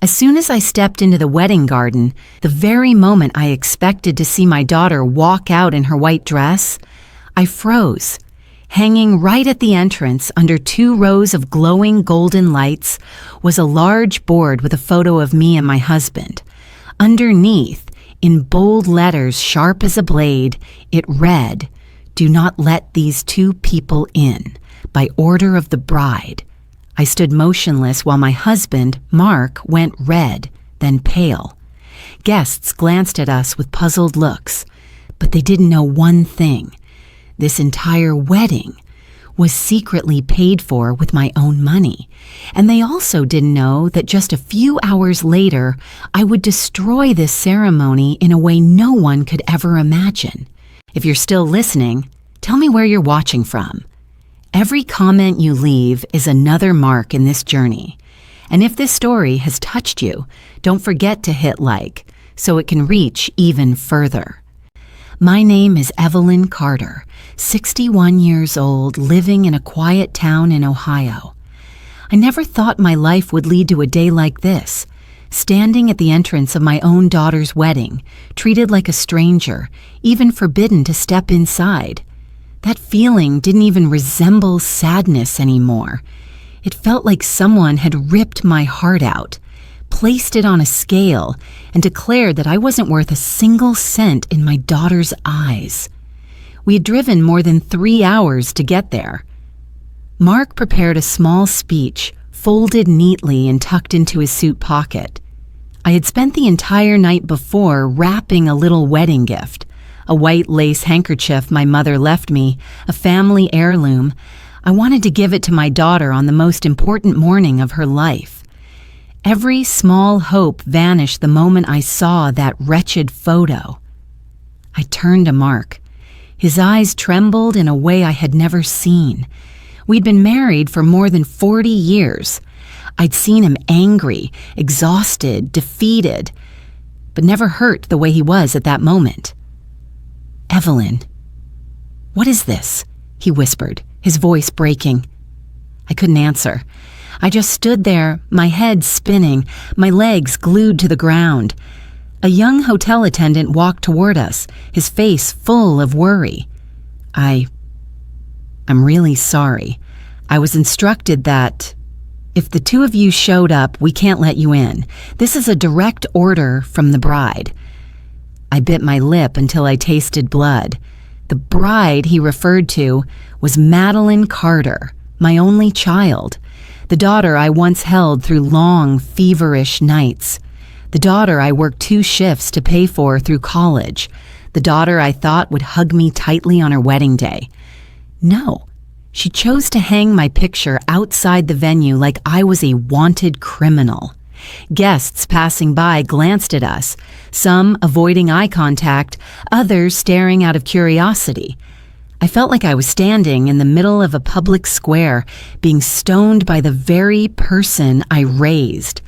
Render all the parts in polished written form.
As soon as I stepped into the wedding garden, the very moment I expected to see my daughter walk out in her white dress, I froze. Hanging right at the entrance under 2 rows of glowing golden lights was a large board with a photo of me and my husband. Underneath, in bold letters sharp as a blade, it read, "Do not let these 2 people in, by order of the bride." I stood motionless while my husband, Mark, went red, then pale. Guests glanced at us with puzzled looks, but they didn't know one thing. This entire wedding was secretly paid for with my own money, and they also didn't know that just a few hours later, I would destroy this ceremony in a way no one could ever imagine. If you're still listening, tell me where you're watching from. Every comment you leave is another mark in this journey. And if this story has touched you, don't forget to hit like so it can reach even further. My name is Evelyn Carter, 61 years old, living in a quiet town in Ohio. I never thought my life would lead to a day like this, standing at the entrance of my own daughter's wedding, treated like a stranger, even forbidden to step inside. That feeling didn't even resemble sadness anymore. It felt like someone had ripped my heart out, placed it on a scale, and declared that I wasn't worth a single cent in my daughter's eyes. We had driven more than 3 hours to get there. Mark prepared a small speech, folded neatly and tucked into his suit pocket. I had spent the entire night before wrapping a little wedding gift, a white lace handkerchief my mother left me, a family heirloom. I wanted to give it to my daughter on the most important morning of her life. Every small hope vanished the moment I saw that wretched photo. I turned to Mark. His eyes trembled in a way I had never seen. We'd been married for more than 40 years. I'd seen him angry, exhausted, defeated, but never hurt the way he was at that moment. "Evelyn, what is this?" he whispered, his voice breaking. I couldn't answer. I just stood there, my head spinning, my legs glued to the ground. A young hotel attendant walked toward us, his face full of worry. I'm really sorry. I was instructed that if the 2 of you showed up, we can't let you in. This is a direct order from the bride. I bit my lip until I tasted blood. The bride he referred to was Madeline Carter, my only child. The daughter I once held through long, feverish nights. The daughter I worked 2 shifts to pay for through college. The daughter I thought would hug me tightly on her wedding day. No, she chose to hang my picture outside the venue like I was a wanted criminal. Guests passing by glanced at us, some avoiding eye contact, others staring out of curiosity. I felt like I was standing in the middle of a public square, being stoned by the very person I raised.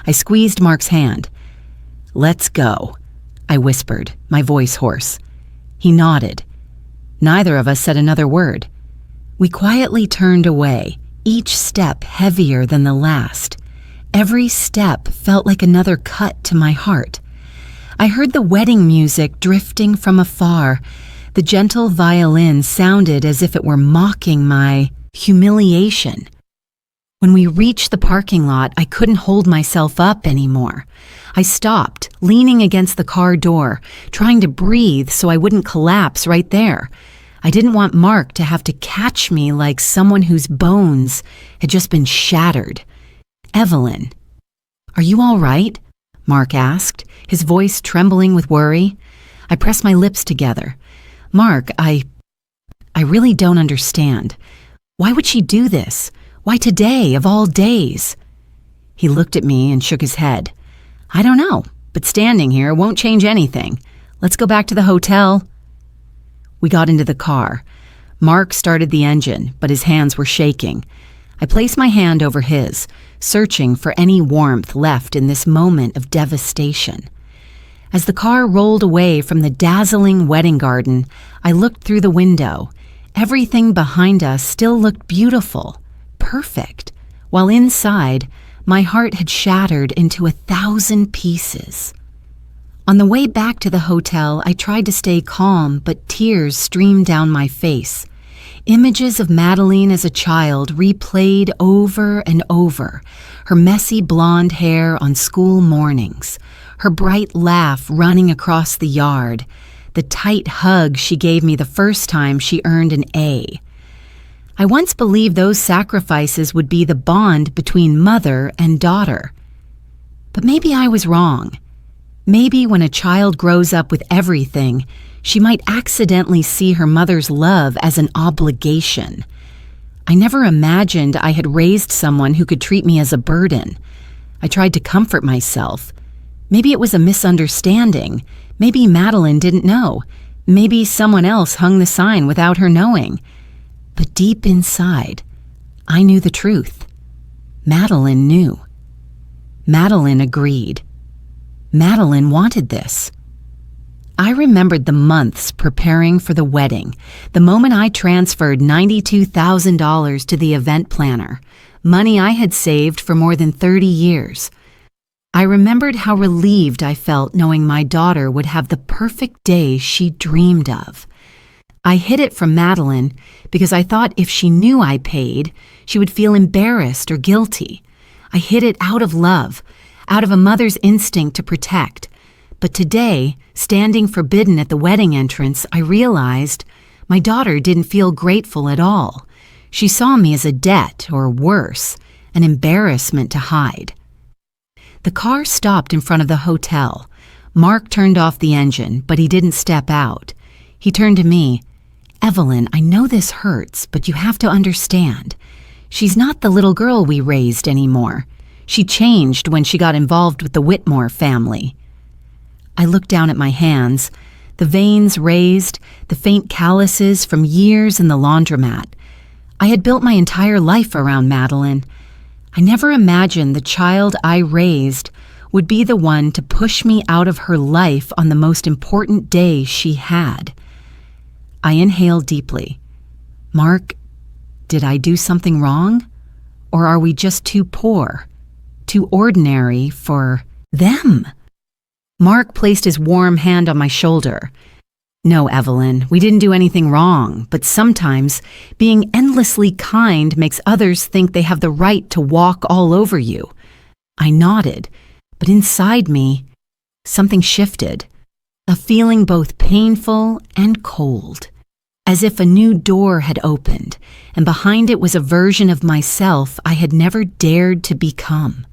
I squeezed Mark's hand. "Let's go," I whispered, my voice hoarse. He nodded. Neither of us said another word. We quietly turned away, each step heavier than the last. Every step felt like another cut to my heart. I heard the wedding music drifting from afar. The gentle violin sounded as if it were mocking my humiliation. When we reached the parking lot, I couldn't hold myself up anymore. I stopped, leaning against the car door, trying to breathe so I wouldn't collapse right there. I didn't want Mark to have to catch me like someone whose bones had just been shattered. "Evelyn, are you all right?" Mark asked, his voice trembling with worry. I pressed my lips together. "Mark, I really don't understand. Why would she do this? Why today, of all days?" He looked at me and shook his head. "I don't know, but standing here won't change anything. Let's go back to the hotel." We got into the car. Mark started the engine, but his hands were shaking. I placed my hand over his, searching for any warmth left in this moment of devastation. As the car rolled away from the dazzling wedding garden, I looked through the window. Everything behind us still looked beautiful, perfect, while inside, My heart had shattered into 1,000 pieces. On the way back to the hotel, I tried to stay calm, but tears streamed down my face. Images of Madeline as a child replayed over and over, her messy blonde hair on school mornings, her bright laugh running across the yard, the tight hug she gave me the first time she earned an A. I once believed those sacrifices would be the bond between mother and daughter. But maybe I was wrong. Maybe when a child grows up with everything, she might accidentally see her mother's love as an obligation. I never imagined I had raised someone who could treat me as a burden. I tried to comfort myself. Maybe it was a misunderstanding. Maybe Madeline didn't know. Maybe someone else hung the sign without her knowing. But deep inside, I knew the truth. Madeline knew. Madeline agreed. Madeline wanted this. I remembered the months preparing for the wedding, the moment I transferred $92,000 to the event planner, money I had saved for more than 30 years. I remembered how relieved I felt knowing my daughter would have the perfect day she dreamed of. I hid it from Madeline because I thought if she knew I paid, she would feel embarrassed or guilty. I hid it out of love, out of a mother's instinct to protect. But today, standing forbidden at the wedding entrance, I realized my daughter didn't feel grateful at all. She saw me as a debt, or worse, an embarrassment to hide. The car stopped in front of the hotel. Mark turned off the engine, but he didn't step out. He turned to me. "Evelyn, I know this hurts, but you have to understand. She's not the little girl we raised anymore. She changed when she got involved with the Whitmore family." I looked down at my hands, the veins raised, the faint calluses from years in the laundromat. I had built my entire life around Madeline. I never imagined the child I raised would be the one to push me out of her life on the most important day she had. I inhaled deeply. "Mark, did I do something wrong? Or are we just too poor, too ordinary for them?" Mark placed his warm hand on my shoulder. "No, Evelyn, we didn't do anything wrong, but sometimes being endlessly kind makes others think they have the right to walk all over you." I nodded, but inside me, something shifted, a feeling both painful and cold, as if a new door had opened, and behind it was a version of myself I had never dared to become,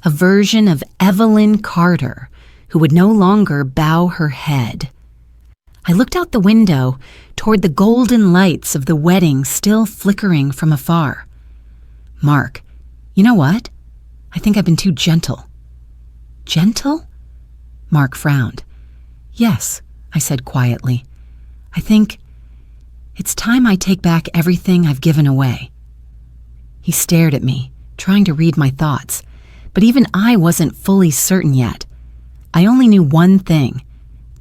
a version of Evelyn Carter, who would no longer bow her head. I looked out the window toward the golden lights of the wedding still flickering from afar. "Mark, you know what? I think I've been too gentle." "Gentle?" Mark frowned. "Yes," I said quietly. "I think it's time I take back everything I've given away." He stared at me, trying to read my thoughts, but even I wasn't fully certain yet. I only knew one thing.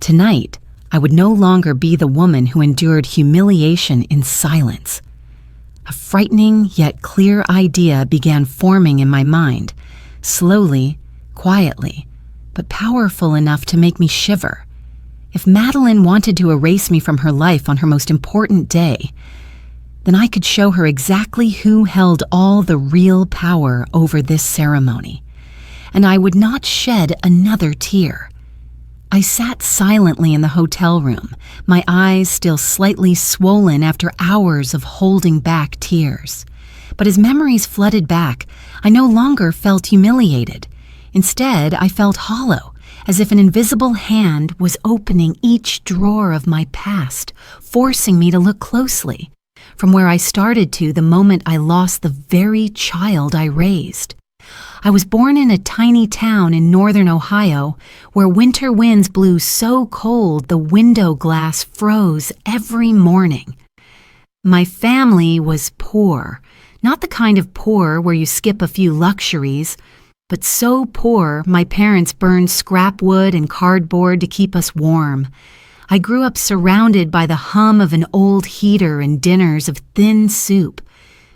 Tonight, I would no longer be the woman who endured humiliation in silence. A frightening yet clear idea began forming in my mind, slowly, quietly, but powerful enough to make me shiver. If Madeline wanted to erase me from her life on her most important day, then I could show her exactly who held all the real power over this ceremony. And I would not shed another tear. I sat silently in the hotel room, my eyes still slightly swollen after hours of holding back tears. But as memories flooded back, I no longer felt humiliated. Instead, I felt hollow, as if an invisible hand was opening each drawer of my past, forcing me to look closely, from where I started to the moment I lost the very child I raised. I was born in a tiny town in northern Ohio where winter winds blew so cold the window glass froze every morning. My family was poor, not the kind of poor where you skip a few luxuries, but so poor my parents burned scrap wood and cardboard to keep us warm. I grew up surrounded by the hum of an old heater and dinners of thin soup.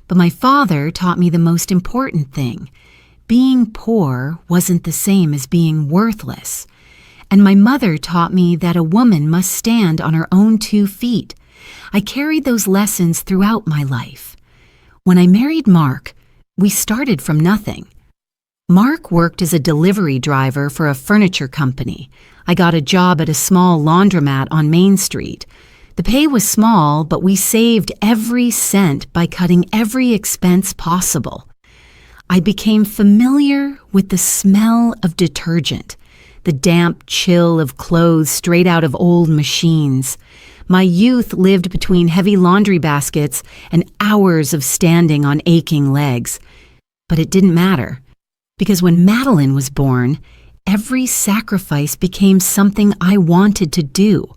But my father taught me the most important thing. being poor wasn't the same as being worthless. And my mother taught me that a woman must stand on her own 2 feet. I carried those lessons throughout my life. When I married Mark, we started from nothing. Mark worked as a delivery driver for a furniture company. I got a job at a small laundromat on Main Street. The pay was small, but we saved every cent by cutting every expense possible. I became familiar with the smell of detergent, the damp chill of clothes straight out of old machines. My youth lived between heavy laundry baskets and hours of standing on aching legs. But it didn't matter, because when Madeline was born, every sacrifice became something I wanted to do.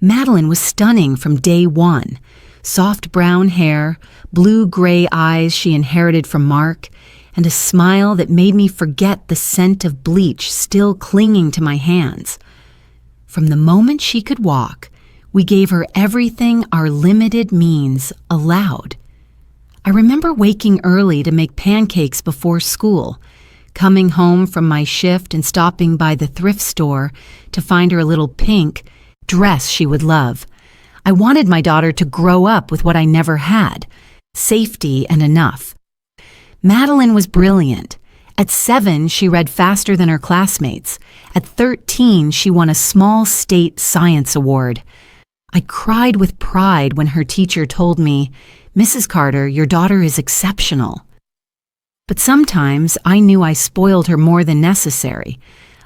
Madeline was stunning from day one. Soft brown hair, blue-gray eyes she inherited from Mark, and a smile that made me forget the scent of bleach still clinging to my hands. From the moment she could walk, we gave her everything our limited means allowed. I remember waking early to make pancakes before school, coming home from my shift and stopping by the thrift store to find her a little pink dress she would love. I wanted my daughter to grow up with what I never had, safety and enough. Madeline was brilliant. At 7, she read faster than her classmates. At 13, she won a small state science award. I cried with pride when her teacher told me, "Mrs. Carter, your daughter is exceptional." But sometimes I knew I spoiled her more than necessary.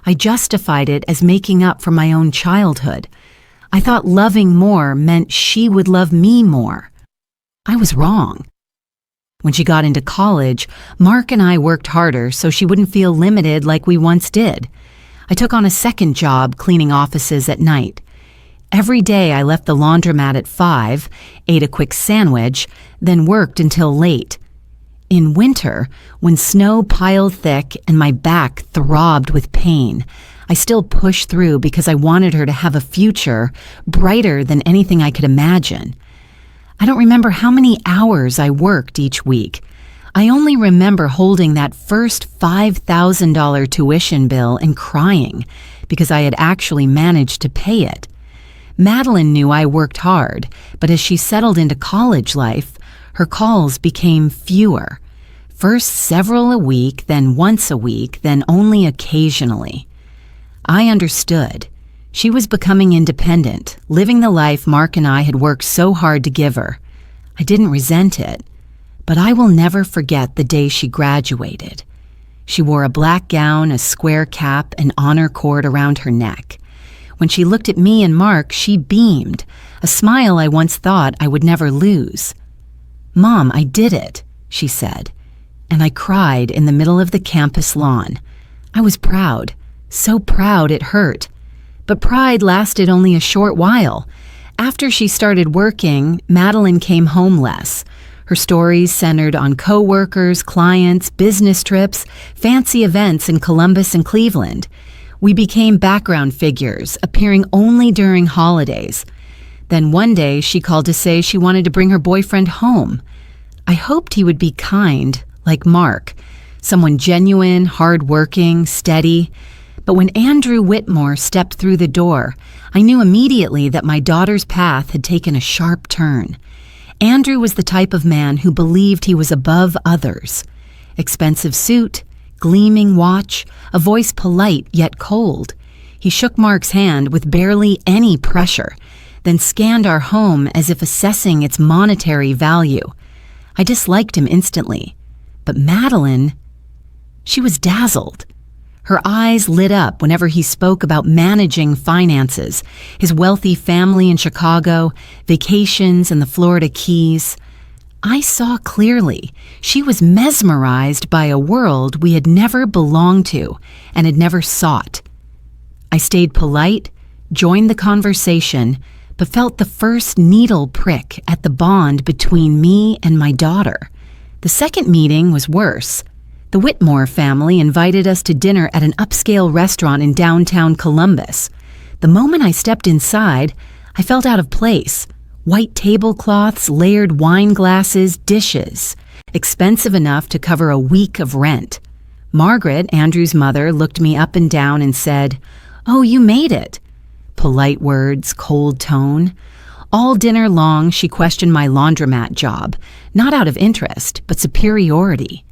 I justified it as making up for my own childhood. I thought loving more meant she would love me more. I was wrong. When she got into college, Mark and I worked harder so she wouldn't feel limited like we once did. I took on a second job cleaning offices at night. Every day I left the laundromat at 5, ate a quick sandwich, then worked until late. In winter, when snow piled thick and my back throbbed with pain, I still pushed through because I wanted her to have a future brighter than anything I could imagine. I don't remember how many hours I worked each week. I only remember holding that first $5,000 tuition bill and crying because I had actually managed to pay it. Madeline knew I worked hard, but as she settled into college life, her calls became fewer. First several a week, then once a week, then only occasionally. I understood. She was becoming independent, living the life Mark and I had worked so hard to give her. I didn't resent it, but I will never forget the day she graduated. She wore a black gown, a square cap, and honor cord around her neck. When she looked at me and Mark, she beamed, a smile I once thought I would never lose. "Mom, I did it," she said, and I cried in the middle of the campus lawn. I was proud, so proud it hurt. But pride lasted only a short while. After she started working, Madeline came home less. Her stories centered on coworkers, clients, business trips, fancy events in Columbus and Cleveland. We became background figures, appearing only during holidays. Then one day she called to say she wanted to bring her boyfriend home. I hoped he would be kind, like Mark, someone genuine, hardworking, steady. But when Andrew Whitmore stepped through the door, I knew immediately that my daughter's path had taken a sharp turn. Andrew was the type of man who believed he was above others. Expensive suit, gleaming watch, a voice polite yet cold. He shook Mark's hand with barely any pressure, then scanned our home as if assessing its monetary value. I disliked him instantly. But Madeline, she was dazzled. Her eyes lit up whenever he spoke about managing finances, his wealthy family in Chicago, vacations in the Florida Keys. I saw clearly she was mesmerized by a world we had never belonged to and had never sought. I stayed polite, joined the conversation, but felt the first needle prick at the bond between me and my daughter. The second meeting was worse. The Whitmore family invited us to dinner at an upscale restaurant in downtown Columbus. The moment I stepped inside, I felt out of place. White tablecloths, layered wine glasses, dishes, expensive enough to cover a week of rent. Margaret, Andrew's mother, looked me up and down and said, "Oh, you made it." Polite words, cold tone. All dinner long, she questioned my laundromat job, not out of interest, but superiority.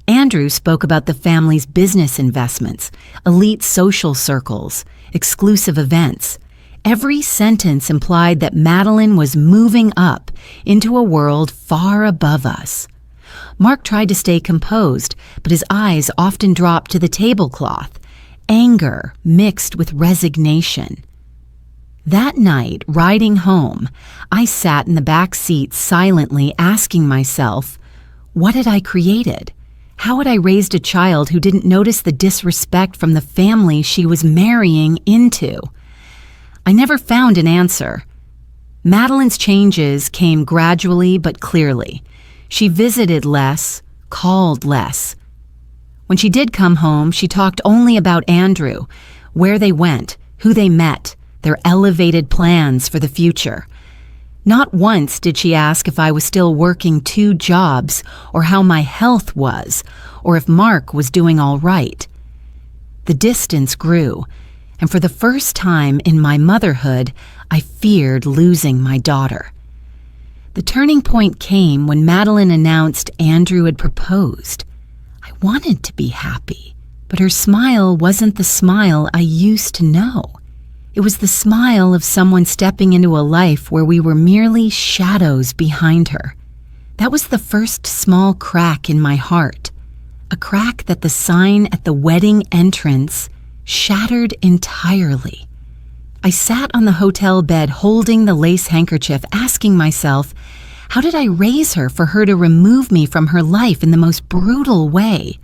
Andrew spoke about the family's business investments, elite social circles, exclusive events. Every sentence implied that Madeline was moving up into a world far above us. Mark tried to stay composed, but his eyes often dropped to the tablecloth, anger mixed with resignation. That night, riding home, I sat in the back seat silently asking myself, what had I created? How had I raised a child who didn't notice the disrespect from the family she was marrying into? I never found an answer. Madeline's changes came gradually but clearly. She visited less, called less. When she did come home, she talked only about Andrew, where they went, who they met, their elevated plans for the future. Not once did she ask if I was still working 2 jobs, or how my health was, or if Mark was doing all right. The distance grew, and for the first time in my motherhood, I feared losing my daughter. The turning point came when Madeline announced Andrew had proposed. I wanted to be happy, but her smile wasn't the smile I used to know. It was the smile of someone stepping into a life where we were merely shadows behind her. That was the first small crack in my heart, a crack that the sign at the wedding entrance shattered entirely. I sat on the hotel bed holding the lace handkerchief, asking myself, how did I raise her for her to remove me from her life in the most brutal way?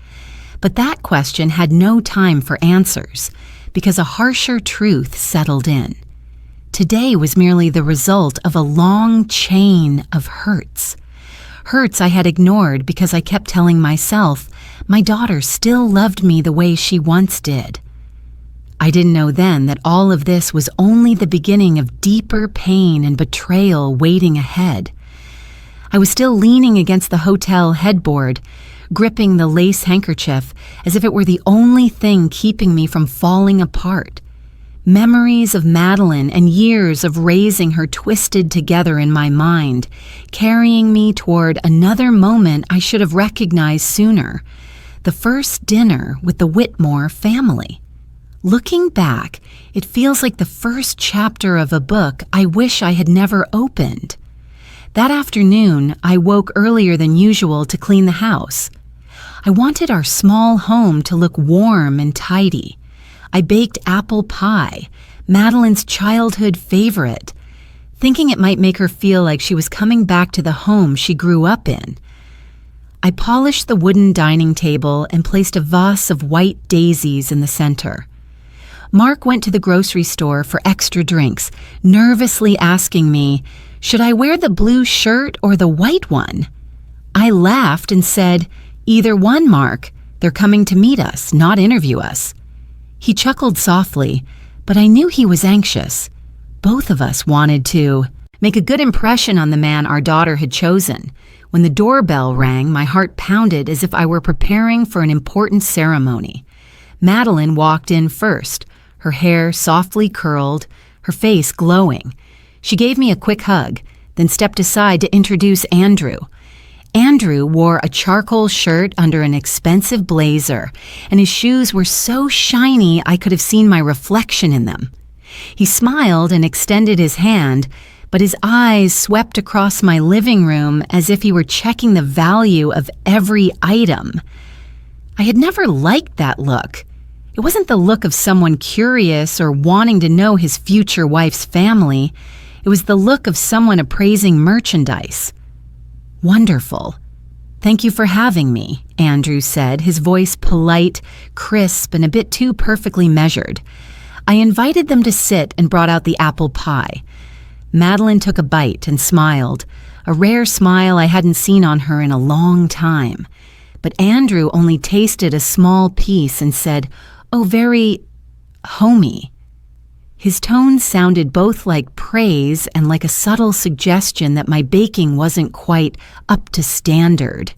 But that question had no time for answers, because a harsher truth settled in. Today was merely the result of a long chain of hurts. Hurts I had ignored because I kept telling myself my daughter still loved me the way she once did. I didn't know then that all of this was only the beginning of deeper pain and betrayal waiting ahead. I was still leaning against the hotel headboard, gripping the lace handkerchief as if it were the only thing keeping me from falling apart. Memories of Madeline and years of raising her twisted together in my mind, carrying me toward another moment I should have recognized sooner, the first dinner with the Whitmore family. Looking back, it feels like the first chapter of a book I wish I had never opened. That afternoon, I woke earlier than usual to clean the house. I wanted our small home to look warm and tidy. I baked apple pie, Madeline's childhood favorite, thinking it might make her feel like she was coming back to the home she grew up in. I polished the wooden dining table and placed a vase of white daisies in the center. Mark went to the grocery store for extra drinks, nervously asking me, should I wear the blue shirt or the white one? I laughed and said, either one, Mark. They're coming to meet us, not interview us. He chuckled softly, but I knew he was anxious. Both of us wanted to make a good impression on the man our daughter had chosen. When the doorbell rang, my heart pounded as if I were preparing for an important ceremony. Madeline walked in first, her hair softly curled, her face glowing. She gave me a quick hug, then stepped aside to introduce Andrew. Andrew wore a charcoal shirt under an expensive blazer, and his shoes were so shiny I could have seen my reflection in them. He smiled and extended his hand, but his eyes swept across my living room as if he were checking the value of every item. I had never liked that look. It wasn't the look of someone curious or wanting to know his future wife's family. It was the look of someone appraising merchandise. Wonderful. Thank you for having me, Andrew said, his voice polite, crisp, and a bit too perfectly measured. I invited them to sit and brought out the apple pie. Madeline took a bite and smiled, a rare smile I hadn't seen on her in a long time. But Andrew only tasted a small piece and said, "Oh, very homey." His tone sounded both like praise and like a subtle suggestion that my baking wasn't quite up to standard.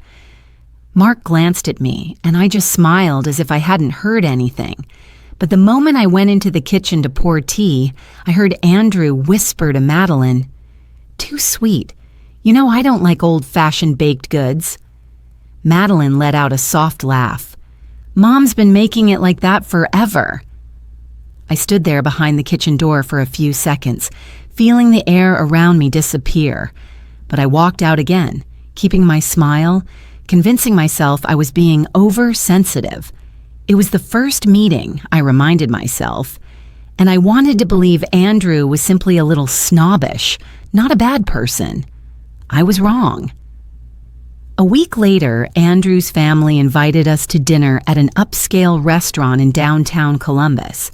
Mark glanced at me, and I just smiled as if I hadn't heard anything. But the moment I went into the kitchen to pour tea, I heard Andrew whisper to Madeline, "Too sweet. You know I don't like old-fashioned baked goods." Madeline let out a soft laugh. "Mom's been making it like that forever." I stood there behind the kitchen door for a few seconds, feeling the air around me disappear. But I walked out again, keeping my smile, convincing myself I was being oversensitive. It was the first meeting, I reminded myself, and I wanted to believe Andrew was simply a little snobbish, not a bad person. I was wrong. A week later, Andrew's family invited us to dinner at an upscale restaurant in downtown Columbus.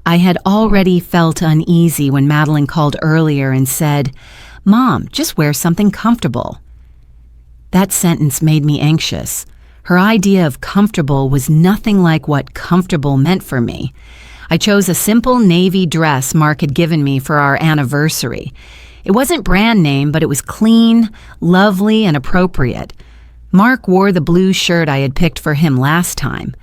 I had already felt uneasy when Madeline called earlier and said, "Mom, just wear something comfortable." That sentence made me anxious. Her idea of comfortable was nothing like what comfortable meant for me. I chose a simple navy dress Mark had given me for our anniversary. It wasn't brand name, but it was clean, lovely, and appropriate. Mark wore the blue shirt I had picked for him last time.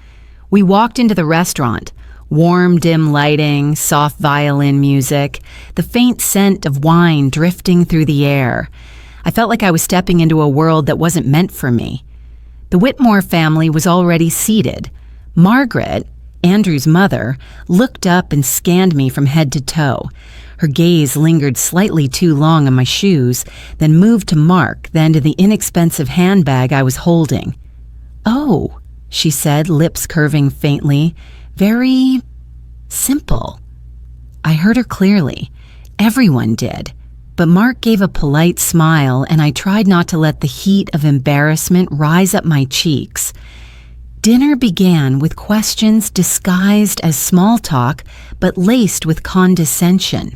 We walked into the restaurant. Warm, dim lighting, soft violin music, the faint scent of wine drifting through the air. I felt like I was stepping into a world that wasn't meant for me. The Whitmore family was already seated. Margaret, Andrew's mother, looked up and scanned me from head to toe. Her gaze lingered slightly too long on my shoes, then moved to Mark, then to the inexpensive handbag I was holding. "Oh," she said, lips curving faintly. "Very simple." I heard her clearly. Everyone did. But Mark gave a polite smile, and I tried not to let the heat of embarrassment rise up my cheeks. Dinner began with questions disguised as small talk, but laced with condescension.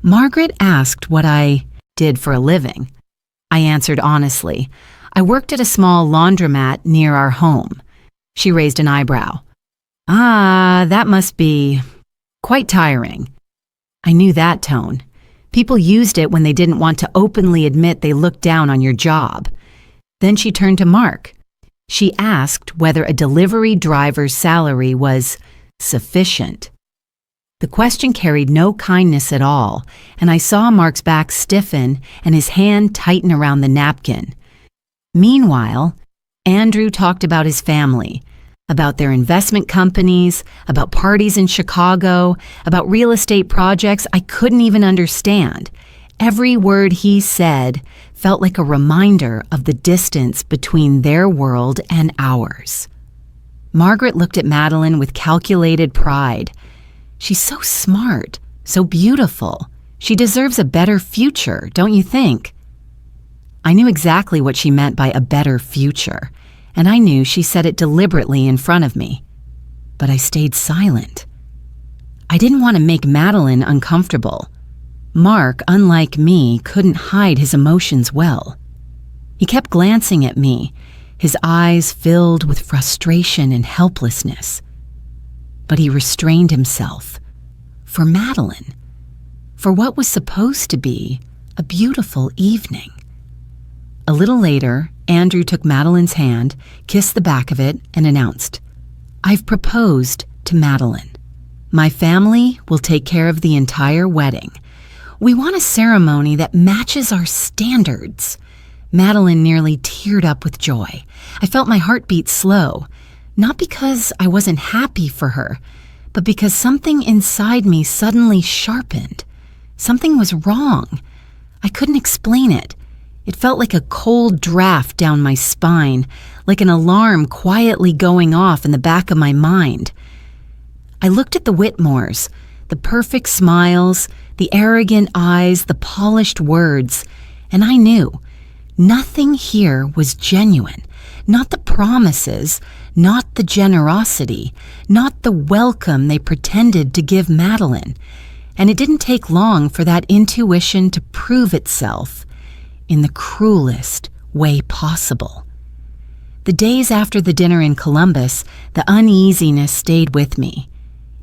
Margaret asked what I did for a living. I answered honestly. I worked at a small laundromat near our home. She raised an eyebrow. "Ah, that must be quite tiring." I knew that tone. People used it when they didn't want to openly admit they looked down on your job. Then she turned to Mark. She asked whether a delivery driver's salary was sufficient. The question carried no kindness at all, and I saw Mark's back stiffen and his hand tighten around the napkin. Meanwhile, Andrew talked about his family, about their investment companies, about parties in Chicago, about real estate projects I couldn't even understand. Every word he said felt like a reminder of the distance between their world and ours. Margaret looked at Madeline with calculated pride. "She's so smart, so beautiful. She deserves a better future, don't you think?" I knew exactly what she meant by a better future, and I knew she said it deliberately in front of me. But I stayed silent. I didn't want to make Madeline uncomfortable. Mark, unlike me, couldn't hide his emotions well. He kept glancing at me, his eyes filled with frustration and helplessness. But he restrained himself. For Madeline. For what was supposed to be a beautiful evening. A little later, Andrew took Madeline's hand, kissed the back of it, and announced, "I've proposed to Madeline. My family will take care of the entire wedding. We want a ceremony that matches our standards." Madeline nearly teared up with joy. I felt my heart beat slow, not because I wasn't happy for her, but because something inside me suddenly sharpened. Something was wrong. I couldn't explain it. It felt like a cold draft down my spine, like an alarm quietly going off in the back of my mind. I looked at the Whitmores, the perfect smiles, the arrogant eyes, the polished words, and I knew nothing here was genuine. Not the promises, not the generosity, not the welcome they pretended to give Madeline. And it didn't take long for that intuition to prove itself in the cruelest way possible. The days after the dinner in Columbus, the uneasiness stayed with me.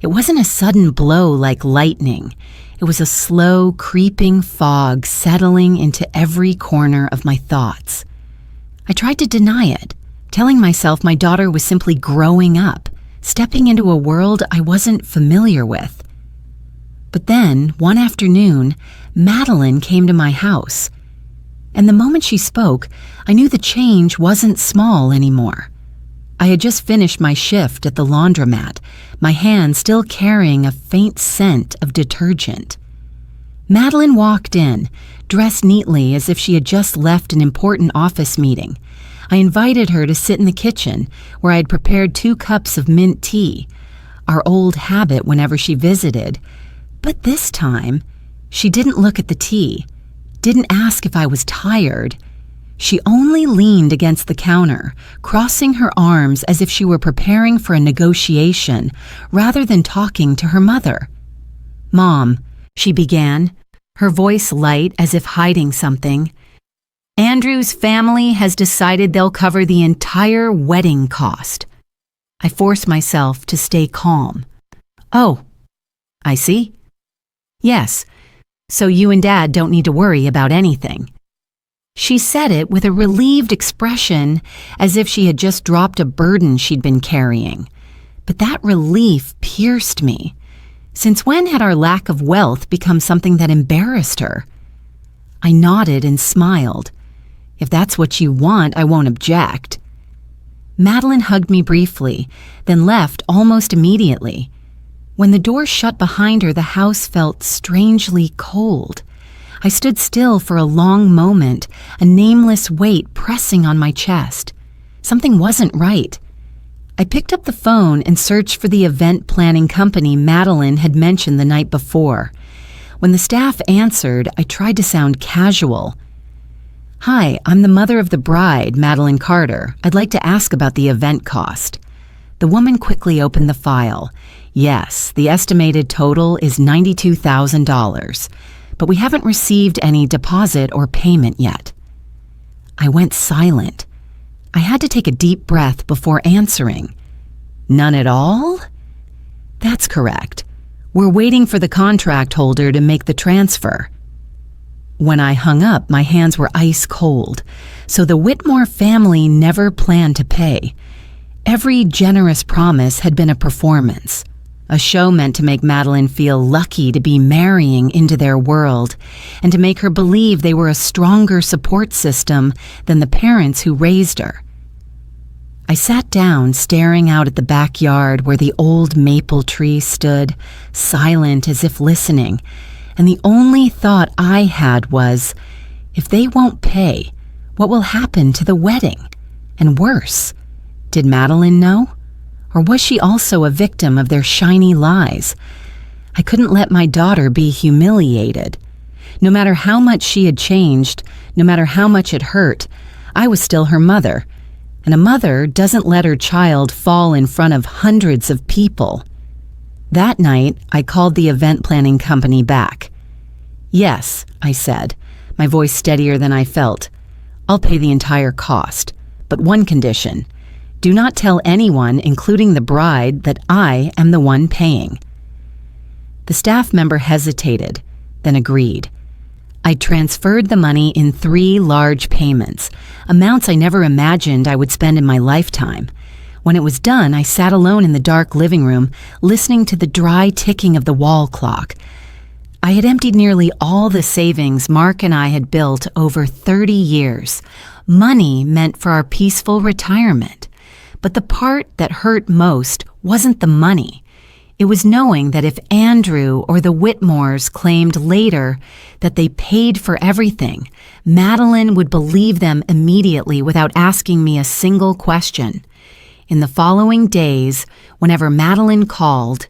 It wasn't a sudden blow like lightning. It was a slow, creeping fog settling into every corner of my thoughts. I tried to deny it, telling myself my daughter was simply growing up, stepping into a world I wasn't familiar with. But then, one afternoon, Madeline came to my house. And the moment she spoke, I knew the change wasn't small anymore. I had just finished my shift at the laundromat, my hand still carrying a faint scent of detergent. Madeline walked in, dressed neatly as if she had just left an important office meeting. I invited her to sit in the kitchen, where I had prepared 2 cups of mint tea, our old habit whenever she visited. But this time, she didn't look at the tea, didn't ask if I was tired. She only leaned against the counter, crossing her arms as if she were preparing for a negotiation rather than talking to her mother. "Mom," she began, her voice light as if hiding something, "Andrew's family has decided they'll cover the entire wedding cost." I forced myself to stay calm. "Oh, I see. Yes, so you and Dad don't need to worry about anything." She said it with a relieved expression, as if she had just dropped a burden she'd been carrying. But that relief pierced me. Since when had our lack of wealth become something that embarrassed her? I nodded and smiled. "If that's what you want, I won't object." Madeline hugged me briefly, then left almost immediately. When the door shut behind her, the house felt strangely cold. I stood still for a long moment, a nameless weight pressing on my chest. Something wasn't right. I picked up the phone and searched for the event planning company Madeline had mentioned the night before. When the staff answered, I tried to sound casual. "Hi, I'm the mother of the bride, Madeline Carter. I'd like to ask about the event cost." The woman quickly opened the file. "Yes, the estimated total is $92,000. But we haven't received any deposit or payment yet." I went silent. I had to take a deep breath before answering. "None at all?" "That's correct. We're waiting for the contract holder to make the transfer." When I hung up, my hands were ice cold. So the Whitmore family never planned to pay. Every generous promise had been a performance. A show meant to make Madeline feel lucky to be marrying into their world and to make her believe they were a stronger support system than the parents who raised her. I sat down, staring out at the backyard where the old maple tree stood, silent as if listening, and the only thought I had was, if they won't pay, what will happen to the wedding? And worse, did Madeline know? Or was she also a victim of their shiny lies? I couldn't let my daughter be humiliated. No matter how much she had changed, no matter how much it hurt, I was still her mother. And a mother doesn't let her child fall in front of hundreds of people. That night, I called the event planning company back. "Yes," I said, my voice steadier than I felt. "I'll pay the entire cost, but one condition. Do not tell anyone, including the bride, that I am the one paying." The staff member hesitated, then agreed. I transferred the money in 3 large payments, amounts I never imagined I would spend in my lifetime. When it was done, I sat alone in the dark living room, listening to the dry ticking of the wall clock. I had emptied nearly all the savings Mark and I had built over 30 years, money meant for our peaceful retirement. But the part that hurt most wasn't the money. It was knowing that if Andrew or the Whitmores claimed later that they paid for everything, Madeline would believe them immediately without asking me a single question. In the following days, whenever Madeline called,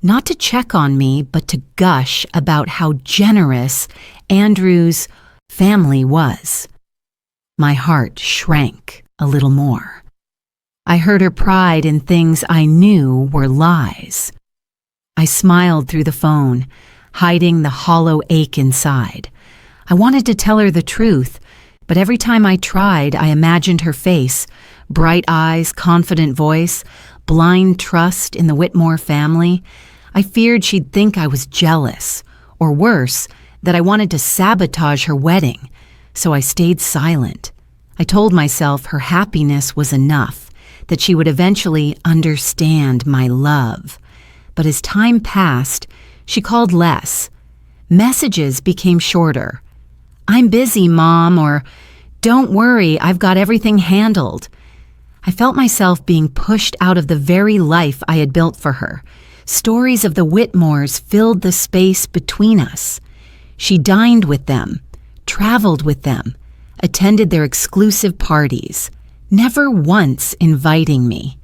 not to check on me, but to gush about how generous Andrew's family was, my heart shrank a little more. I heard her pride in things I knew were lies. I smiled through the phone, hiding the hollow ache inside. I wanted to tell her the truth, but every time I tried, I imagined her face, bright eyes, confident voice, blind trust in the Whitmore family. I feared she'd think I was jealous, or worse, that I wanted to sabotage her wedding, so I stayed silent. I told myself her happiness was enough, that she would eventually understand my love. But as time passed, she called less. Messages became shorter. "I'm busy, Mom," or "Don't worry, I've got everything handled." I felt myself being pushed out of the very life I had built for her. Stories of the Whitmores filled the space between us. She dined with them, traveled with them, attended their exclusive parties, never once inviting me.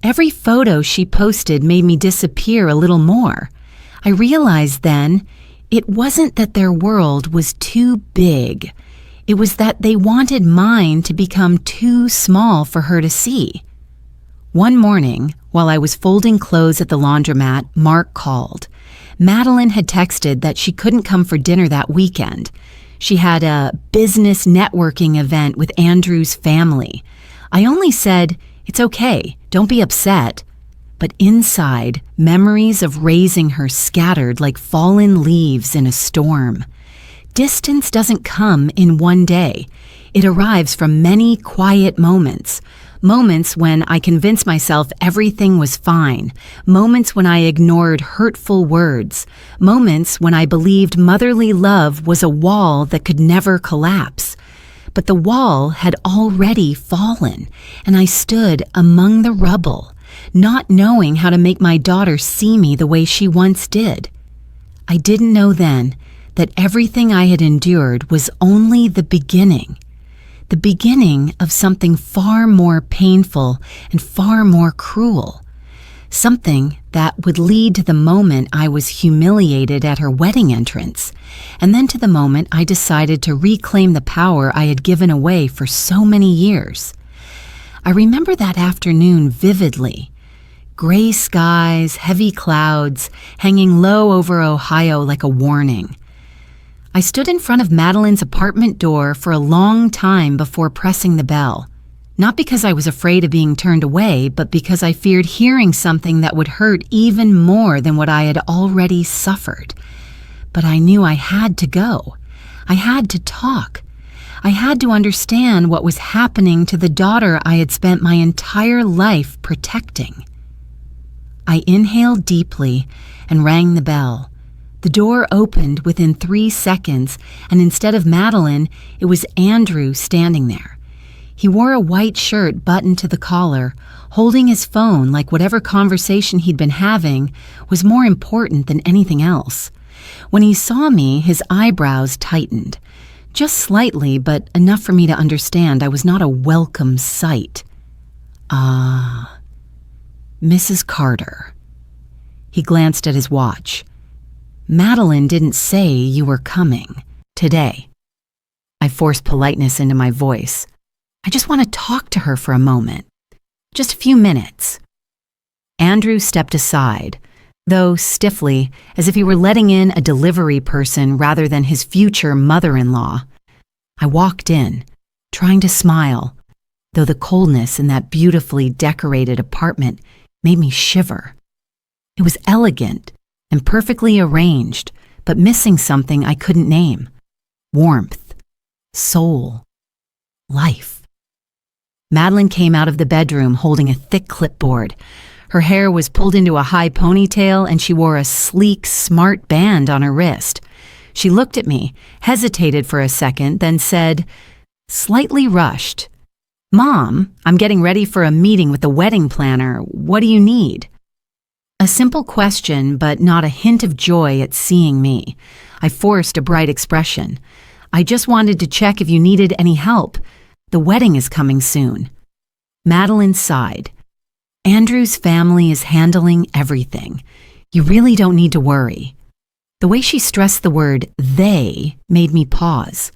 Every photo she posted made me disappear a little more. I realized then it wasn't that their world was too big. It was that they wanted mine to become too small for her to see. One morning, while I was folding clothes at the laundromat, Mark called. Madeline had texted that she couldn't come for dinner that weekend. She had a business networking event with Andrew's family. I only said, "It's okay, don't be upset." But inside, memories of raising her scattered like fallen leaves in a storm. Distance doesn't come in one day. It arrives from many quiet moments. Moments when I convinced myself everything was fine. Moments when I ignored hurtful words. Moments when I believed motherly love was a wall that could never collapse. But the wall had already fallen, and I stood among the rubble, not knowing how to make my daughter see me the way she once did. I didn't know then that everything I had endured was only the beginning of something far more painful and far more cruel, something that would lead to the moment I was humiliated at her wedding entrance, and then to the moment I decided to reclaim the power I had given away for so many years. I remember that afternoon vividly. Gray skies, heavy clouds, hanging low over Ohio like a warning. I stood in front of Madeline's apartment door for a long time before pressing the bell, not because I was afraid of being turned away, but because I feared hearing something that would hurt even more than what I had already suffered. But I knew I had to go. I had to talk. I had to understand what was happening to the daughter I had spent my entire life protecting. I inhaled deeply and rang the bell. The door opened within 3 seconds, and instead of Madeline, it was Andrew standing there. He wore a white shirt buttoned to the collar, holding his phone like whatever conversation he'd been having was more important than anything else. When he saw me, his eyebrows tightened. Just slightly, but enough for me to understand I was not a welcome sight. "Ah, Mrs. Carter." He glanced at his watch. "Madeline didn't say you were coming today." I forced politeness into my voice. "I just want to talk to her for a moment. Just a few minutes." Andrew stepped aside, though stiffly, as if he were letting in a delivery person rather than his future mother-in-law. I walked in, trying to smile, though the coldness in that beautifully decorated apartment made me shiver. It was elegant and perfectly arranged, but missing something I couldn't name. Warmth, soul, life. Madeline came out of the bedroom holding a thick clipboard. Her hair was pulled into a high ponytail, and she wore a sleek, smart band on her wrist. She looked at me, hesitated for a second, then said, slightly rushed, "Mom, I'm getting ready for a meeting with the wedding planner. What do you need?" A simple question, but not a hint of joy at seeing me. I forced a bright expression. "I just wanted to check if you needed any help. The wedding is coming soon." Madeline sighed. "Andrew's family is handling everything. You really don't need to worry." The way she stressed the word "they" made me pause.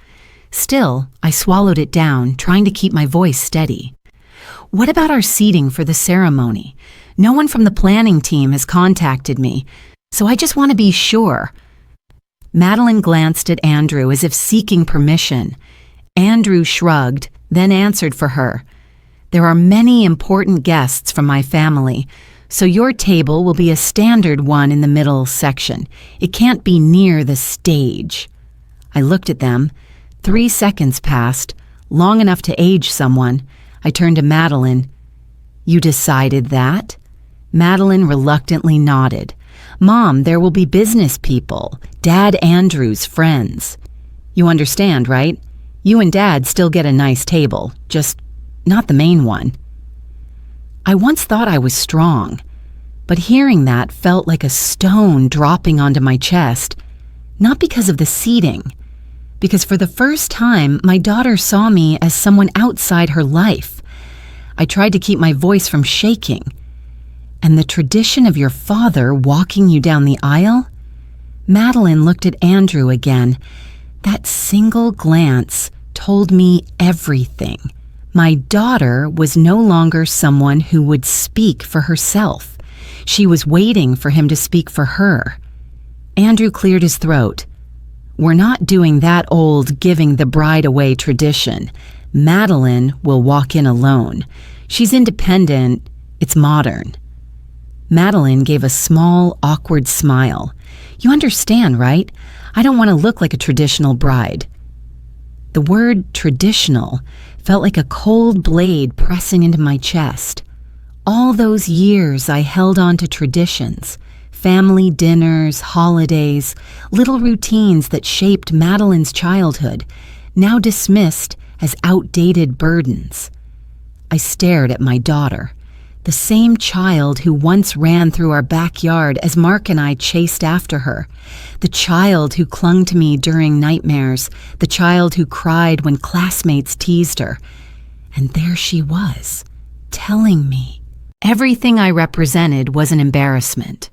Still, I swallowed it down, trying to keep my voice steady. "What about our seating for the ceremony? No one from the planning team has contacted me, so I just want to be sure." Madeline glanced at Andrew as if seeking permission. Andrew shrugged, then answered for her. "There are many important guests from my family, so your table will be a standard one in the middle section. It can't be near the stage." I looked at them. 3 seconds passed, long enough to age someone. I turned to Madeline. You decided that? Madeline reluctantly nodded. Mom, there will be business people, Dad Andrew's friends. You understand, right? You and Dad still get a nice table, just not the main one. I once thought I was strong, but hearing that felt like a stone dropping onto my chest, not because of the seating, because for the first time, my daughter saw me as someone outside her life. I tried to keep my voice from shaking. And the tradition of your father walking you down the aisle? Madeline looked at Andrew again. That single glance told me everything. My daughter was no longer someone who would speak for herself. She was waiting for him to speak for her. Andrew cleared his throat. We're not doing that old giving the bride away tradition. Madeline will walk in alone. She's independent. It's modern. Madeline gave a small, awkward smile. You understand, right? I don't want to look like a traditional bride. The word traditional felt like a cold blade pressing into my chest. All those years I held on to traditions, family dinners, holidays, little routines that shaped Madeline's childhood, now dismissed as outdated burdens. I stared at my daughter, the same child who once ran through our backyard as Mark and I chased after her, the child who clung to me during nightmares, the child who cried when classmates teased her. And there she was, telling me. Everything I represented was an embarrassment.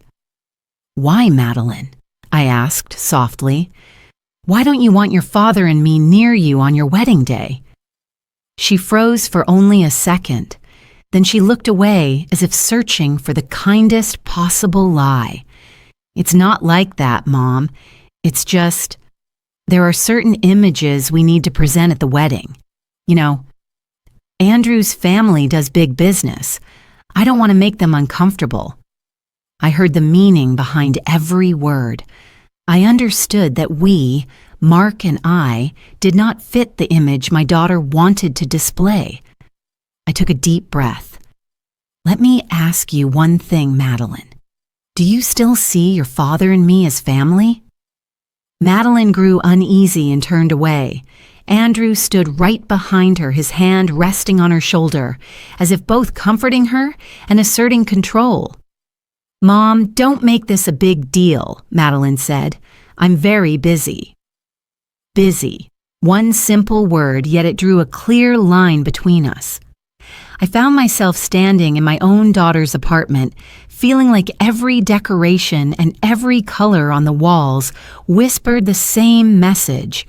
Why, Madeline? I asked softly. Why don't you want your father and me near you on your wedding day? She froze for only a second. Then she looked away as if searching for the kindest possible lie. It's not like that, Mom. It's just, there are certain images we need to present at the wedding. You know, Andrew's family does big business. I don't want to make them uncomfortable. I heard the meaning behind every word. I understood that we, Mark and I, did not fit the image my daughter wanted to display. I took a deep breath. Let me ask you one thing, Madeline. Do you still see your father and me as family? Madeline grew uneasy and turned away. Andrew stood right behind her, his hand resting on her shoulder, as if both comforting her and asserting control. Mom, don't make this a big deal, Madeline said. I'm very busy. Busy. One simple word, yet it drew a clear line between us. I found myself standing in my own daughter's apartment, feeling like every decoration and every color on the walls whispered the same message.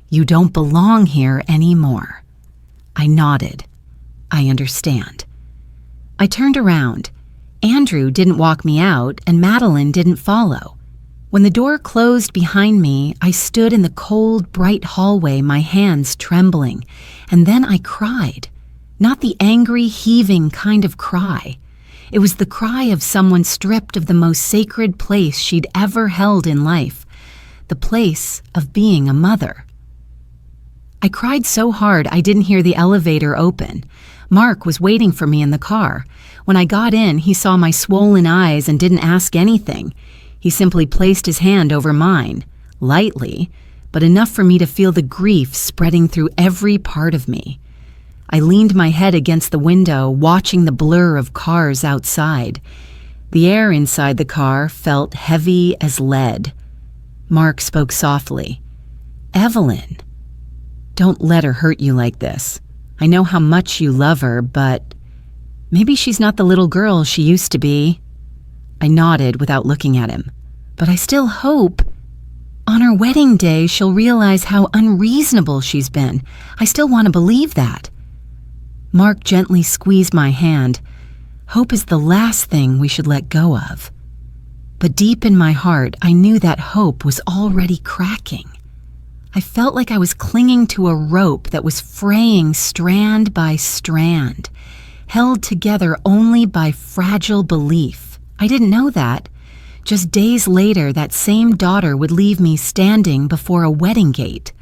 You don't belong here anymore. I nodded. I understand. I turned around. Andrew didn't walk me out, and Madeline didn't follow. When the door closed behind me, I stood in the cold, bright hallway, my hands trembling, and then I cried. Not the angry, heaving kind of cry. It was the cry of someone stripped of the most sacred place she'd ever held in life, the place of being a mother. I cried so hard I didn't hear the elevator open. Mark was waiting for me in the car. When I got in, he saw my swollen eyes and didn't ask anything. He simply placed his hand over mine, lightly, but enough for me to feel the grief spreading through every part of me. I leaned my head against the window, watching the blur of cars outside. The air inside the car felt heavy as lead. Mark spoke softly. Evelyn, don't let her hurt you like this. I know how much you love her, but maybe she's not the little girl she used to be. I nodded without looking at him. But I still hope on her wedding day she'll realize how unreasonable she's been. I still want to believe that. Mark gently squeezed my hand. Hope is the last thing we should let go of. But deep in my heart, I knew that hope was already cracking. I felt like I was clinging to a rope that was fraying strand by strand, held together only by fragile belief. I didn't know that. Just days later, that same daughter would leave me standing before a wedding gate,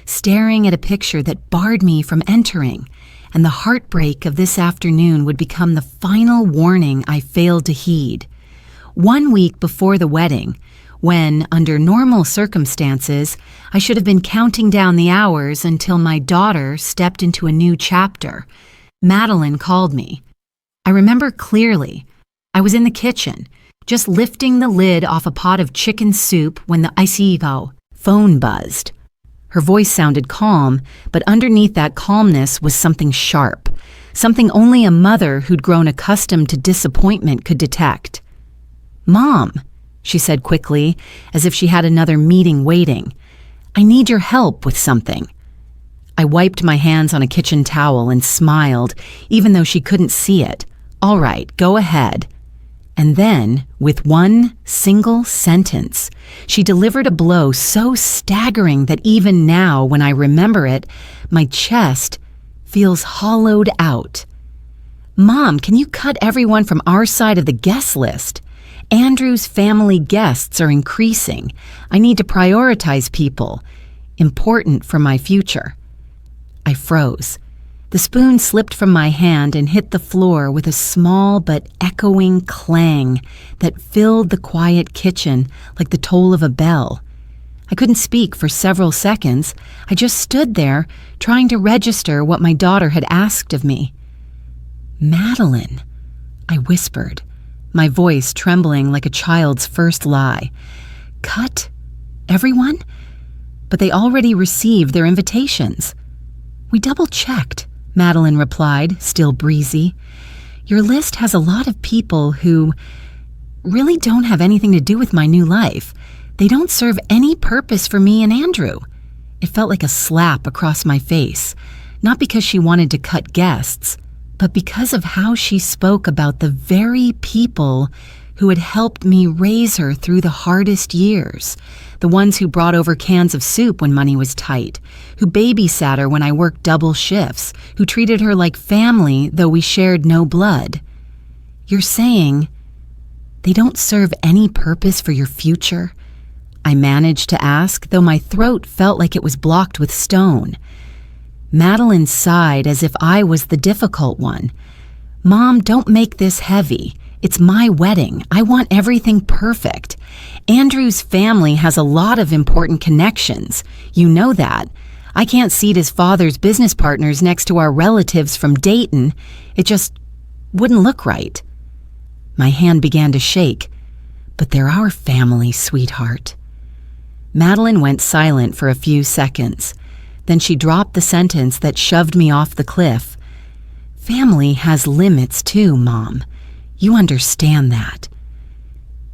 staring at a picture that barred me from entering, and the heartbreak of this afternoon would become the final warning I failed to heed. 1 week before the wedding, when, under normal circumstances, I should have been counting down the hours until my daughter stepped into a new chapter, Madeline called me. I remember clearly. I was in the kitchen, just lifting the lid off a pot of chicken soup when the ICO phone buzzed. Her voice sounded calm, but underneath that calmness was something sharp, something only a mother who'd grown accustomed to disappointment could detect. "Mom," she said quickly, as if she had another meeting waiting. "I need your help with something." I wiped my hands on a kitchen towel and smiled, even though she couldn't see it. "All right, go ahead." And then, with one single sentence, she delivered a blow so staggering that even now, when I remember it, my chest feels hollowed out. "Mom, can you cut everyone from our side of the guest list? Andrew's family guests are increasing. I need to prioritize people. Important for my future." I froze. The spoon slipped from my hand and hit the floor with a small but echoing clang that filled the quiet kitchen like the toll of a bell. I couldn't speak for several seconds. I just stood there, trying to register what my daughter had asked of me. "Madeline," I whispered, my voice trembling like a child's first lie. "Cut? Everyone?" But they already received their invitations. "We double-checked," Madeline replied, still breezy. "Your list has a lot of people who really don't have anything to do with my new life. They don't serve any purpose for me and Andrew." It felt like a slap across my face, not because she wanted to cut guests, but because of how she spoke about the very people who had helped me raise her through the hardest years, the ones who brought over cans of soup when money was tight, who babysat her when I worked double shifts, who treated her like family though we shared no blood. "You're saying they don't serve any purpose for your future?" I managed to ask, though my throat felt like it was blocked with stone. Madeline sighed as if I was the difficult one. "Mom, don't make this heavy. It's my wedding. I want everything perfect. Andrew's family has a lot of important connections. You know that. I can't seat his father's business partners next to our relatives from Dayton. It just wouldn't look right." My hand began to shake. "But they're our family, sweetheart." Madeline went silent for a few seconds. Then she dropped the sentence that shoved me off the cliff. "Family has limits too, Mom. You understand that."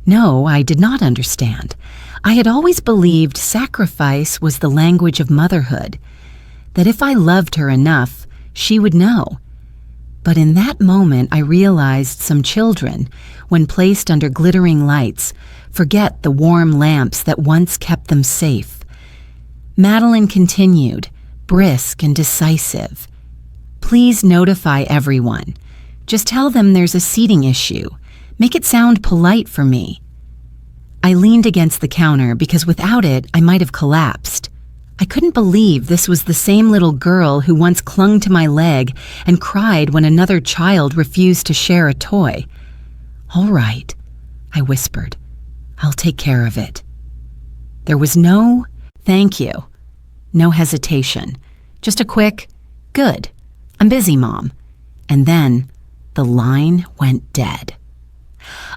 No, I did not understand. I had always believed sacrifice was the language of motherhood, that if I loved her enough, she would know. But in that moment, I realized some children, when placed under glittering lights, forget the warm lamps that once kept them safe. Madeline continued, brisk and decisive. "Please notify everyone. Just tell them there's a seating issue. Make it sound polite for me." I leaned against the counter because without it, I might have collapsed. I couldn't believe this was the same little girl who once clung to my leg and cried when another child refused to share a toy. "All right," I whispered. "I'll take care of it." There was no "thank you," no hesitation, just a quick, "Good, I'm busy, Mom." And then the line went dead.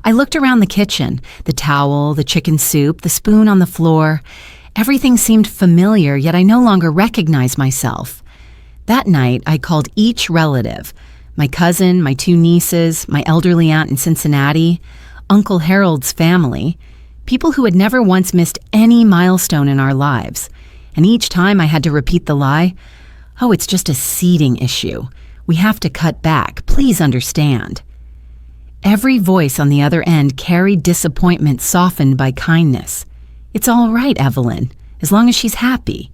I looked around the kitchen, the towel, the chicken soup, the spoon on the floor. Everything seemed familiar, yet I no longer recognized myself. That night, I called each relative, my cousin, my 2 nieces, my elderly aunt in Cincinnati, Uncle Harold's family, people who had never once missed any milestone in our lives. And each time I had to repeat the lie, "Oh, it's just a seating issue. We have to cut back. Please understand." Every voice on the other end carried disappointment softened by kindness. "It's all right, Evelyn, as long as she's happy."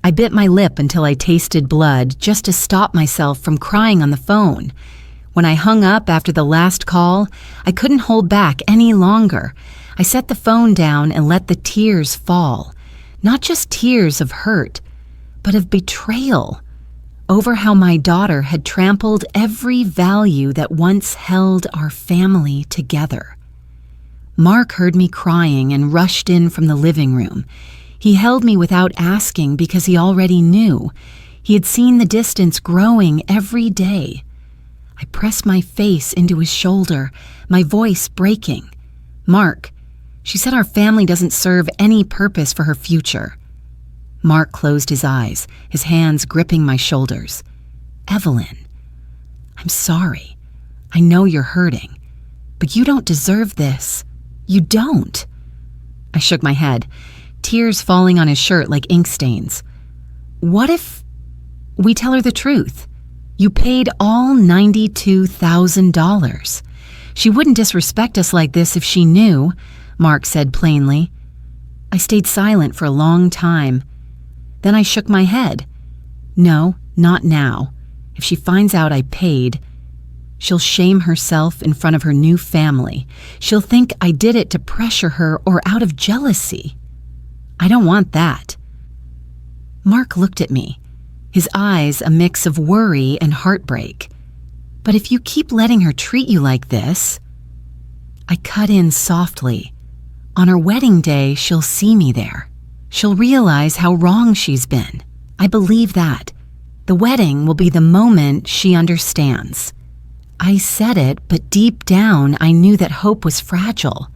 I bit my lip until I tasted blood just to stop myself from crying on the phone. When I hung up after the last call, I couldn't hold back any longer. I set the phone down and let the tears fall. Not just tears of hurt, but of betrayal over how my daughter had trampled every value that once held our family together. Mark heard me crying and rushed in from the living room. He held me without asking because he already knew. He had seen the distance growing every day. I pressed my face into his shoulder, my voice breaking. "Mark, she said our family doesn't serve any purpose for her future." Mark closed his eyes, his hands gripping my shoulders. "Evelyn, I'm sorry. I know you're hurting, but you don't deserve this. You don't." I shook my head, tears falling on his shirt like ink stains. "What if we tell her the truth? You paid all $92,000. She wouldn't disrespect us like this if she knew," Mark said plainly. I stayed silent for a long time. Then I shook my head. "No, not now. If she finds out I paid, she'll shame herself in front of her new family. She'll think I did it to pressure her or out of jealousy. I don't want that." Mark looked at me, his eyes a mix of worry and heartbreak. "But if you keep letting her treat you like this..." I cut in softly. "On her wedding day, she'll see me there. She'll realize how wrong she's been. I believe that. The wedding will be the moment she understands." I said it, but deep down I knew that hope was fragile.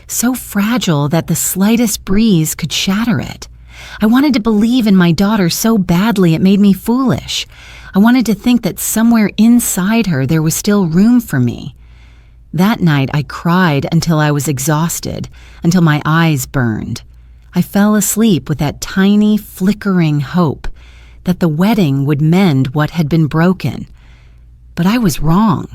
So fragile that the slightest breeze could shatter it. I wanted to believe in my daughter so badly it made me foolish. I wanted to think that somewhere inside her there was still room for me. That night I cried until I was exhausted, until my eyes burned. I fell asleep with that tiny, flickering hope that the wedding would mend what had been broken. But I was wrong.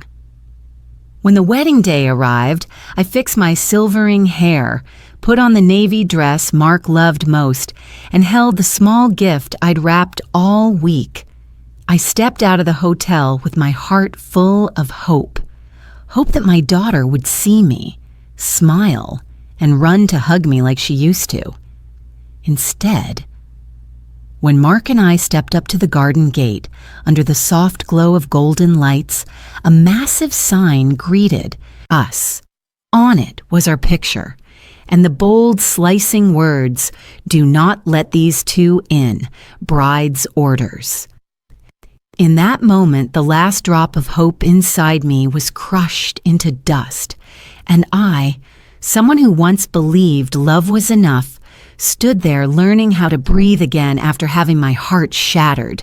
When the wedding day arrived, I fixed my silvering hair, put on the navy dress Mark loved most, and held the small gift I'd wrapped all week. I stepped out of the hotel with my heart full of hope. Hope that my daughter would see me, smile, and run to hug me like she used to. Instead, when Mark and I stepped up to the garden gate, under the soft glow of golden lights, a massive sign greeted us. On it was our picture, and the bold, slicing words, "Do not let these two in, bride's orders." In that moment, the last drop of hope inside me was crushed into dust, and I, someone who once believed love was enough, stood there learning how to breathe again after having my heart shattered.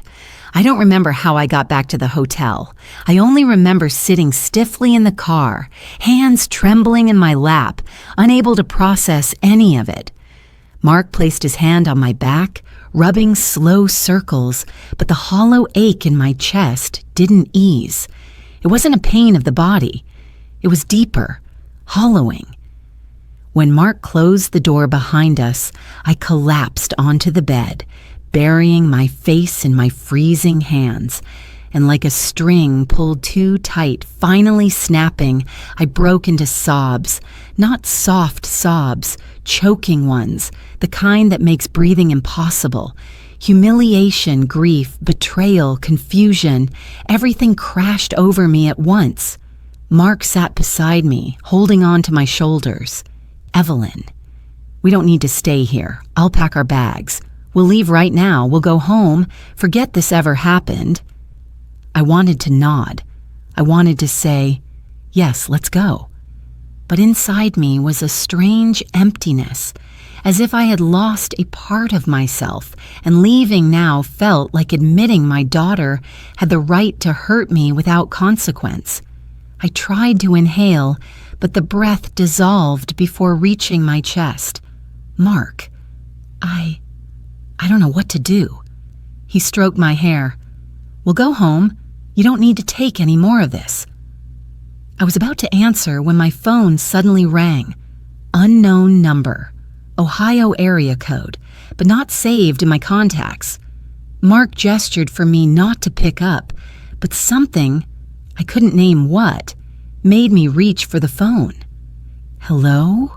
I don't remember how I got back to the hotel. I only remember sitting stiffly in the car, hands trembling in my lap, unable to process any of it. Mark placed his hand on my back, rubbing slow circles, but the hollow ache in my chest didn't ease. It wasn't a pain of the body. It was deeper, hollowing. When Mark closed the door behind us, I collapsed onto the bed, burying my face in my freezing hands, and like a string pulled too tight, finally snapping, I broke into sobs, not soft sobs, choking ones, the kind that makes breathing impossible. Humiliation, grief, betrayal, confusion, everything crashed over me at once. Mark sat beside me, holding on to my shoulders. "Evelyn, we don't need to stay here. I'll pack our bags. We'll leave right now. We'll go home. Forget this ever happened." I wanted to nod. I wanted to say, "Yes, let's go." But inside me was a strange emptiness, as if I had lost a part of myself, and leaving now felt like admitting my daughter had the right to hurt me without consequence. I tried to inhale, but the breath dissolved before reaching my chest. "Mark, I don't know what to do." He stroked my hair. "We'll go home. You don't need to take any more of this." I was about to answer when my phone suddenly rang. Unknown number. Ohio area code, but not saved in my contacts. Mark gestured for me not to pick up, but something, I couldn't name what, made me reach for the phone. "Hello?"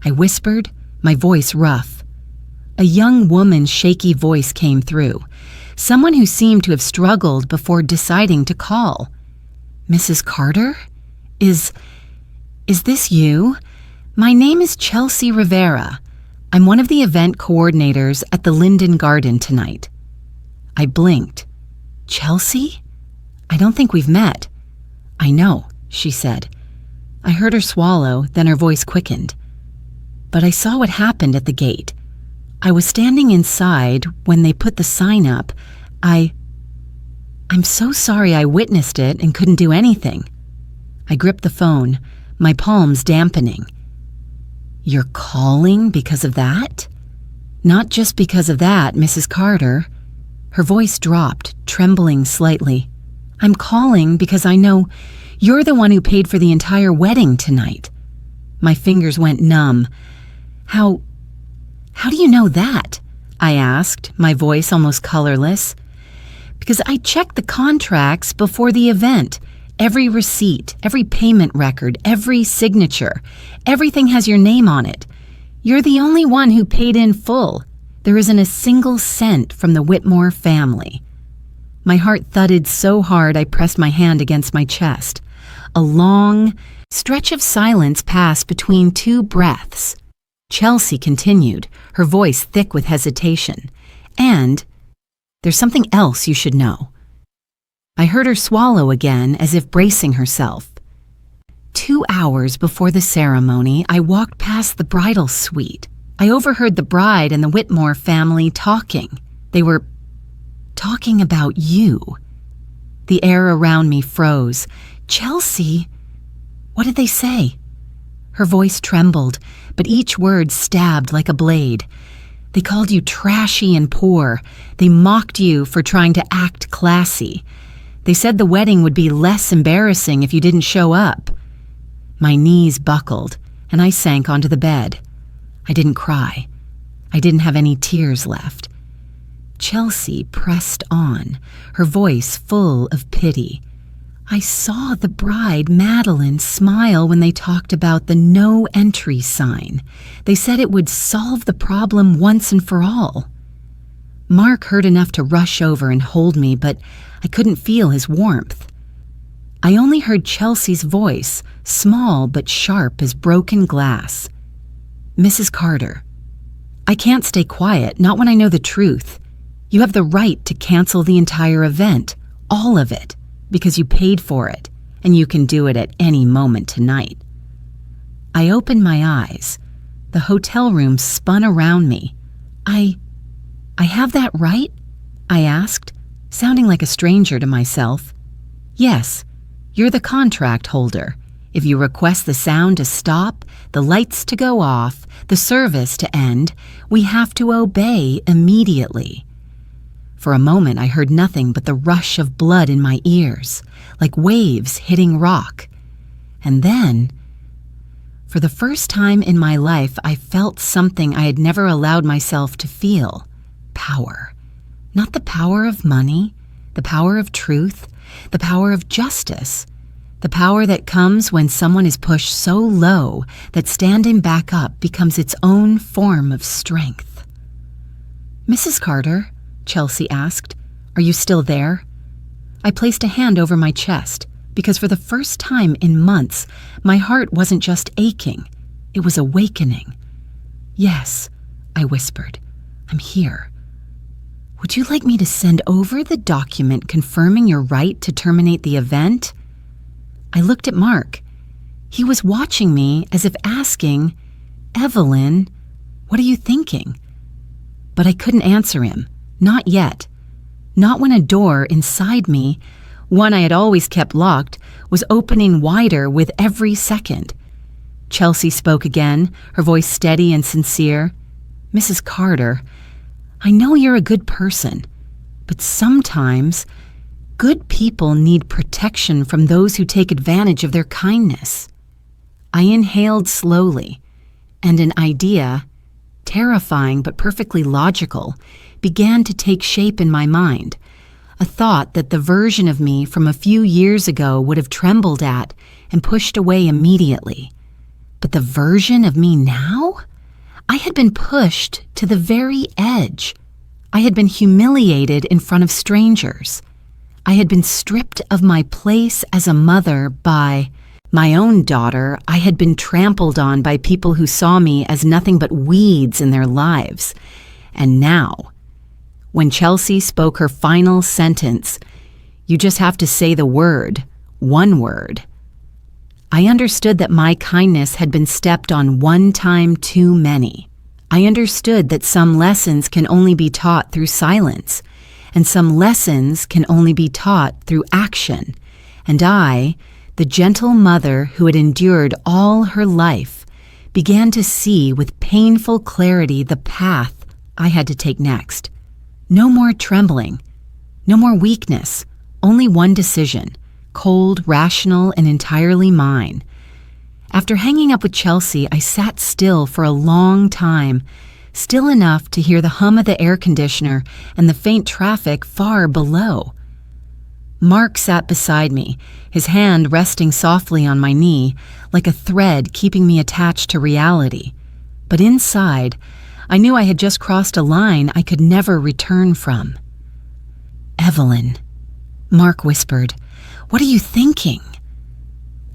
I whispered, my voice rough. A young woman's shaky voice came through, someone who seemed to have struggled before deciding to call. "Mrs. Carter? Is this you? My name is Chelsea Rivera. I'm one of the event coordinators at the Linden Garden tonight." I blinked. "Chelsea? I don't think we've met." "I know," she said. I heard her swallow, then her voice quickened. "But I saw what happened at the gate. I was standing inside when they put the sign up. I'm so sorry I witnessed it and couldn't do anything." I gripped the phone, my palms dampening. "You're calling because of that?" "Not just because of that, Mrs. Carter." Her voice dropped, trembling slightly. "I'm calling because I know you're the one who paid for the entire wedding tonight." My fingers went numb. How do you know that?" I asked, my voice almost colorless. "Because I checked the contracts before the event. Every receipt, every payment record, every signature. Everything has your name on it. You're the only one who paid in full. There isn't a single cent from the Whitmore family." My heart thudded so hard I pressed my hand against my chest. A long stretch of silence passed between two breaths. Chelsea continued, her voice thick with hesitation. "And there's something else you should know." I heard her swallow again, as if bracing herself. 2 hours before the ceremony, I walked past the bridal suite. I overheard the bride and the Whitmore family talking. They were talking about you. The air around me froze. "Chelsea, what did they say?" Her voice trembled, but each word stabbed like a blade. "They called you trashy and poor. They mocked you for trying to act classy. They said the wedding would be less embarrassing if you didn't show up." My knees buckled, and I sank onto the bed. I didn't cry. I didn't have any tears left. Chelsea pressed on, her voice full of pity. "I saw the bride, Madeline, smile when they talked about the no entry sign. They said it would solve the problem once and for all." Mark heard enough to rush over and hold me, but I couldn't feel his warmth. I only heard Chelsea's voice, small but sharp as broken glass. "Mrs. Carter, I can't stay quiet, not when I know the truth. You have the right to cancel the entire event, all of it, because you paid for it, and you can do it at any moment tonight." I opened my eyes. The hotel room spun around me. I have that right?" I asked, sounding like a stranger to myself. "Yes, you're the contract holder. If you request the sound to stop, the lights to go off, the service to end, we have to obey immediately." For a moment, I heard nothing but the rush of blood in my ears, like waves hitting rock. And then, for the first time in my life, I felt something I had never allowed myself to feel. Power. Not the power of money, the power of truth, the power of justice, the power that comes when someone is pushed so low that standing back up becomes its own form of strength. "Mrs. Carter," Chelsea asked, "are you still there?" I placed a hand over my chest, because for the first time in months, my heart wasn't just aching, it was awakening. "Yes," I whispered, "I'm here." "Would you like me to send over the document confirming your right to terminate the event?" I looked at Mark. He was watching me as if asking, "Evelyn, what are you thinking?" But I couldn't answer him. Not yet. Not when a door inside me, one I had always kept locked, was opening wider with every second. Chelsea spoke again, her voice steady and sincere. "Mrs. Carter, I know you're a good person, but sometimes good people need protection from those who take advantage of their kindness." I inhaled slowly, and an idea, terrifying but perfectly logical, began to take shape in my mind, a thought that the version of me from a few years ago would have trembled at and pushed away immediately. But the version of me now? I had been pushed to the very edge. I had been humiliated in front of strangers. I had been stripped of my place as a mother by my own daughter. I had been trampled on by people who saw me as nothing but weeds in their lives. And now, when Chelsea spoke her final sentence, "You just have to say the word, one word," I understood that my kindness had been stepped on one time too many. I understood that some lessons can only be taught through silence, and some lessons can only be taught through action. And I, the gentle mother who had endured all her life, began to see with painful clarity the path I had to take next. No more trembling, no more weakness, only one decision, cold, rational, and entirely mine. After hanging up with Chelsea, I sat still for a long time, still enough to hear the hum of the air conditioner and the faint traffic far below. Mark sat beside me, his hand resting softly on my knee, like a thread keeping me attached to reality. But inside, I knew I had just crossed a line I could never return from. "Evelyn," Mark whispered, "what are you thinking?"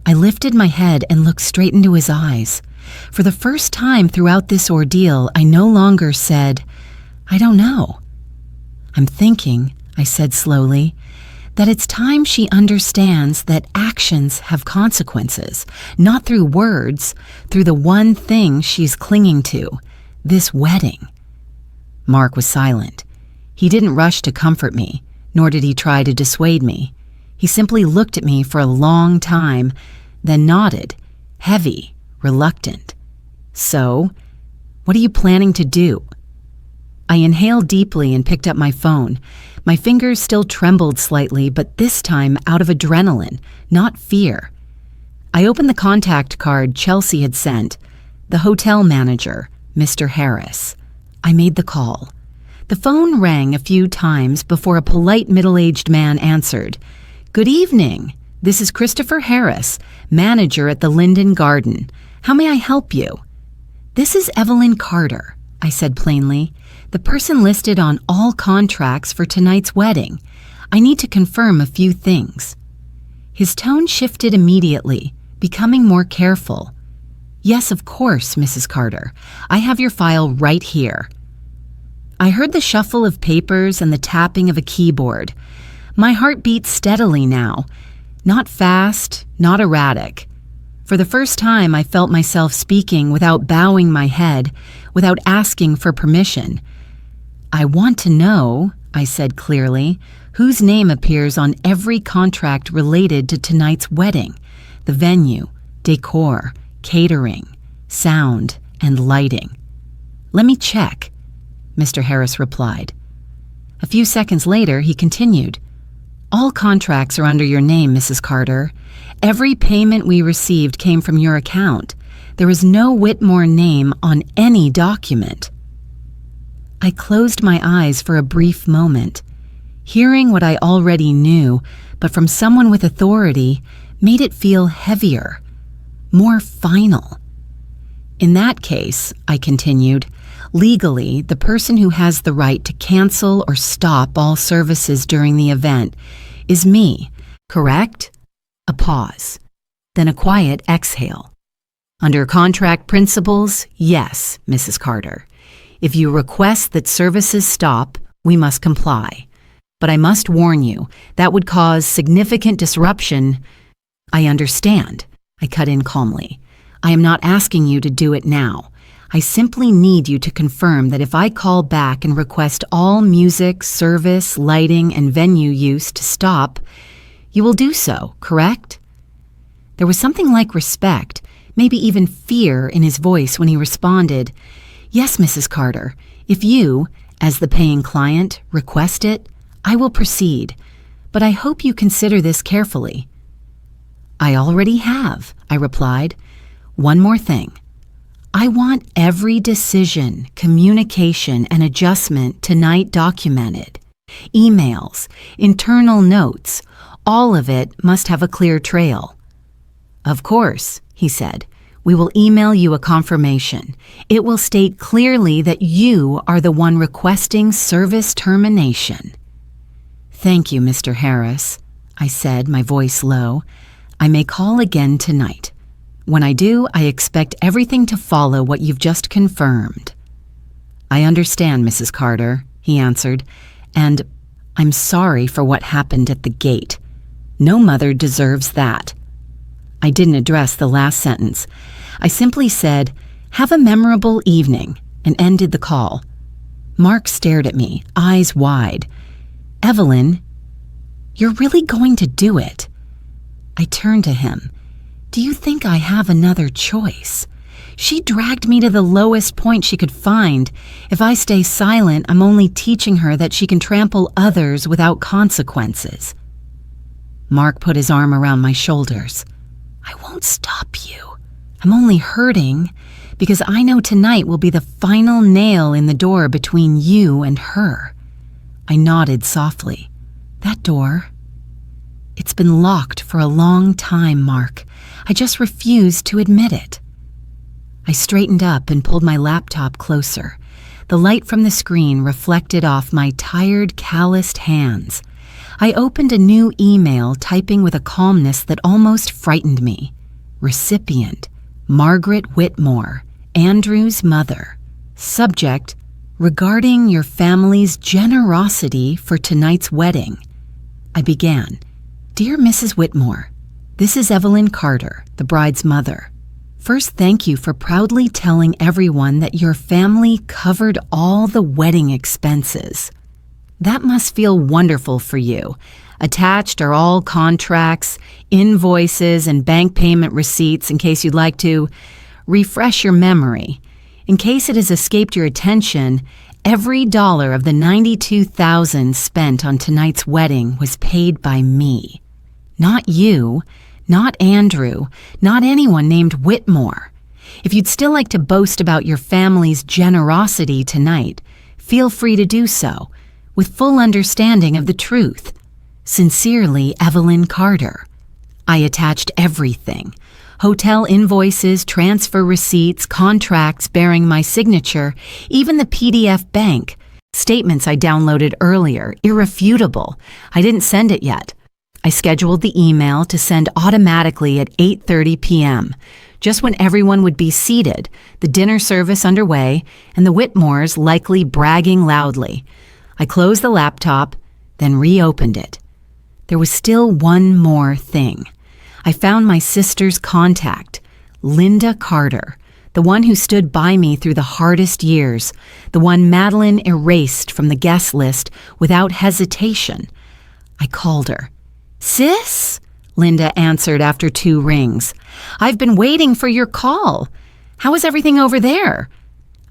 I lifted my head and looked straight into his eyes. For the first time throughout this ordeal, I no longer said, "I don't know." "I'm thinking," I said slowly, "that it's time she understands that actions have consequences, not through words, through the one thing she's clinging to, this wedding." Mark was silent. He didn't rush to comfort me, nor did he try to dissuade me. He simply looked at me for a long time, then nodded, heavy, reluctant. "So, what are you planning to do?" I inhaled deeply and picked up my phone. My fingers still trembled slightly, but this time out of adrenaline, not fear. I opened the contact card Chelsea had sent. The hotel manager, Mr. Harris. I made the call. The phone rang a few times before a polite middle-aged man answered. "Good evening. This is Christopher Harris, manager at the Linden Garden. How may I help you?" "This is Evelyn Carter," I said plainly, "the person listed on all contracts for tonight's wedding. I need to confirm a few things." His tone shifted immediately, becoming more careful. "Yes, of course, Mrs. Carter. I have your file right here." I heard the shuffle of papers and the tapping of a keyboard. My heart beat steadily now, not fast, not erratic. For the first time, I felt myself speaking without bowing my head, without asking for permission. "I want to know," I said clearly, "whose name appears on every contract related to tonight's wedding, the venue, decor, catering, sound, and lighting." "Let me check," Mr. Harris replied. A few seconds later, he continued. "All contracts are under your name, Mrs. Carter. Every payment we received came from your account. There is no Whitmore name on any document." I closed my eyes for a brief moment. Hearing what I already knew, but from someone with authority, made it feel heavier, more final. "In that case," I continued, "legally, the person who has the right to cancel or stop all services during the event is me, correct?" A pause, then a quiet exhale. "Under contract principles, yes, Mrs. Carter. If you request that services stop, we must comply. But I must warn you, that would cause significant disruption." "I understand," I cut in calmly. "I am not asking you to do it now. I simply need you to confirm that if I call back and request all music, service, lighting, and venue use to stop, you will do so, correct?" There was something like respect, maybe even fear in his voice when he responded, "Yes, Mrs. Carter. If you, as the paying client, request it, I will proceed. But I hope you consider this carefully." "I already have," I replied. "One more thing. I want every decision, communication, and adjustment tonight documented. Emails, internal notes, all of it must have a clear trail." "Of course," he said. We will email you a confirmation. It will state clearly that you are the one requesting service termination." "Thank you, Mr. Harris," I said, my voice low. "I may call again tonight. When I do, I expect everything to follow what you've just confirmed." "I understand, Mrs. Carter," he answered, "and I'm sorry for what happened at the gate. No mother deserves that." I didn't address the last sentence. I simply said, "Have a memorable evening," and ended the call. Mark stared at me, eyes wide. "Evelyn, you're really going to do it?" I turned to him. "Do you think I have another choice? She dragged me to the lowest point she could find. If I stay silent, I'm only teaching her that she can trample others without consequences." Mark put his arm around my shoulders. "I won't stop you. I'm only hurting because I know tonight will be the final nail in the door between you and her." I nodded softly. "That door? It's been locked for a long time, Mark. I just refuse to admit it." I straightened up and pulled my laptop closer. The light from the screen reflected off my tired, calloused hands. I opened a new email, typing with a calmness that almost frightened me. Recipient: Margaret Whitmore, Andrew's mother. Subject: regarding your family's generosity for tonight's wedding. I began, "Dear Mrs. Whitmore, this is Evelyn Carter, the bride's mother. First, thank you for proudly telling everyone that your family covered all the wedding expenses. That must feel wonderful for you. Attached are all contracts, invoices, and bank payment receipts in case you'd like to refresh your memory. In case it has escaped your attention, every dollar of the $92,000 spent on tonight's wedding was paid by me. Not you, not Andrew, not anyone named Whitmore. If you'd still like to boast about your family's generosity tonight, feel free to do so, with full understanding of the truth. Sincerely, Evelyn Carter." I attached everything: hotel invoices, transfer receipts, contracts bearing my signature, even the PDF bank statements I downloaded earlier, irrefutable. I didn't send it yet. I scheduled the email to send automatically at 8:30 p.m., just when everyone would be seated, the dinner service underway, and the Whitmores likely bragging loudly. I closed the laptop, then reopened it. There was still one more thing. I found my sister's contact, Linda Carter, the one who stood by me through the hardest years, the one Madeline erased from the guest list without hesitation. I called her. "Sis?" Linda answered after 2 rings. "I've been waiting for your call. How is everything over there?"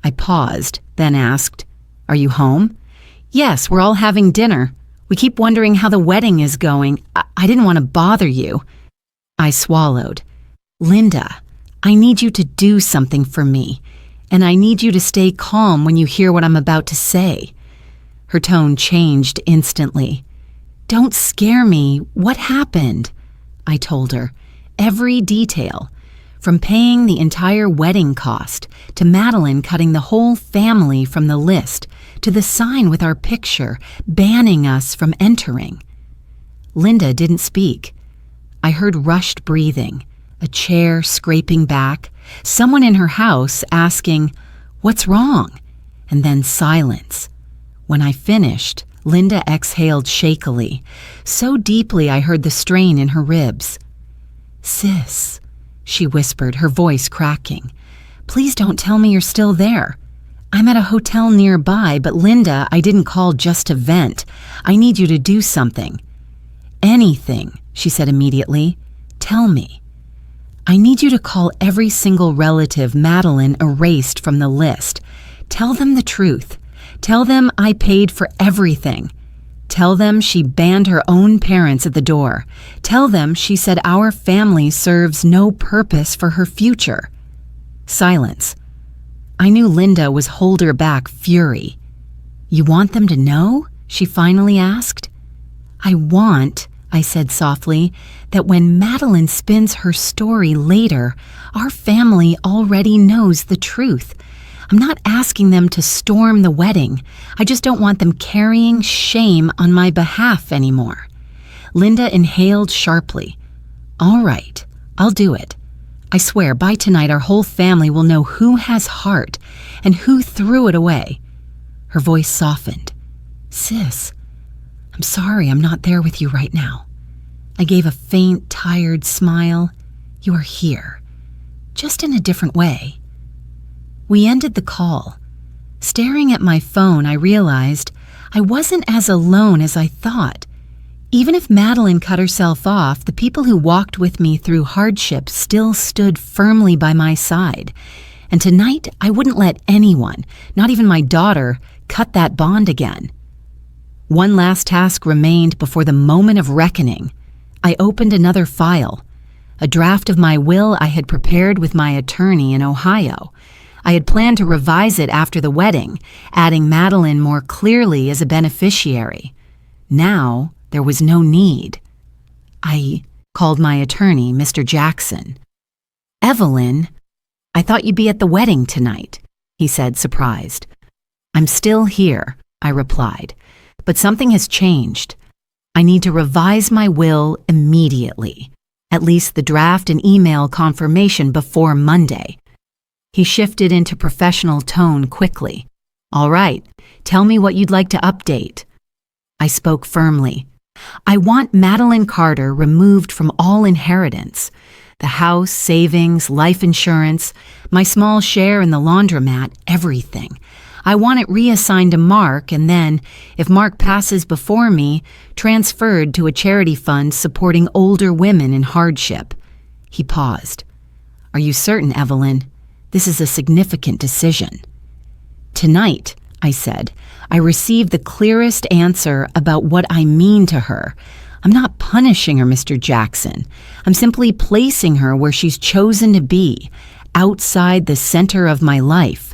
I paused, then asked, "Are you home?" "Yes, we're all having dinner. We keep wondering how the wedding is going. I didn't want to bother you." I swallowed. "Linda, I need you to do something for me, and I need you to stay calm when you hear what I'm about to say." Her tone changed instantly. "Don't scare me. What happened?" I told her. Every detail. From paying the entire wedding cost, to Madeline cutting the whole family from the list, to the sign with our picture banning us from entering. Linda didn't speak. I heard rushed breathing, a chair scraping back, someone in her house asking, "What's wrong?" and then silence. When I finished, Linda exhaled shakily, so deeply I heard the strain in her ribs. "Sis," she whispered, her voice cracking, "please don't tell me you're still there. I'm at a hotel nearby, but Linda, I didn't call just to vent. I need you to do something." "Anything," she said immediately. "Tell me." "I need you to call every single relative Madeline erased from the list. Tell them the truth. Tell them I paid for everything. Tell them she banned her own parents at the door. Tell them she said our family serves no purpose for her future." Silence. I knew Linda was hold her back fury. "You want them to know?" she finally asked. I I said softly, that when Madeline spins her story later, our family already knows the truth. I'm not asking them to storm the wedding. I just don't want them carrying shame on my behalf anymore. Linda inhaled sharply. All right, I'll do it. I swear, by tonight our whole family will know who has heart and who threw it away. Her voice softened. Sis, I'm sorry I'm not there with you right now. I gave a faint, tired smile. You are here, just in a different way. We ended the call. Staring at my phone, I realized I wasn't as alone as I thought. Even if Madeline cut herself off, the people who walked with me through hardship still stood firmly by my side. And tonight, I wouldn't let anyone, not even my daughter, cut that bond again. One last task remained before the moment of reckoning. I opened another file, a draft of my will I had prepared with my attorney in Ohio. I had planned to revise it after the wedding, adding Madeline more clearly as a beneficiary. Now, there was no need. I called my attorney, Mr. Jackson. Evelyn, I thought you'd be at the wedding tonight, he said, surprised. I'm still here, I replied, but something has changed. I need to revise my will immediately, at least the draft and email confirmation before Monday. He shifted into professional tone quickly. All right, tell me what you'd like to update. I spoke firmly. I want Madeline Carter removed from all inheritance. The house, savings, life insurance, my small share in the laundromat, everything. I want it reassigned to Mark and then, if Mark passes before me, transferred to a charity fund supporting older women in hardship. He paused. Are you certain, Evelyn? This is a significant decision. Tonight, I said, I received the clearest answer about what I mean to her. I'm not punishing her, Mr. Jackson. I'm simply placing her where she's chosen to be, outside the center of my life.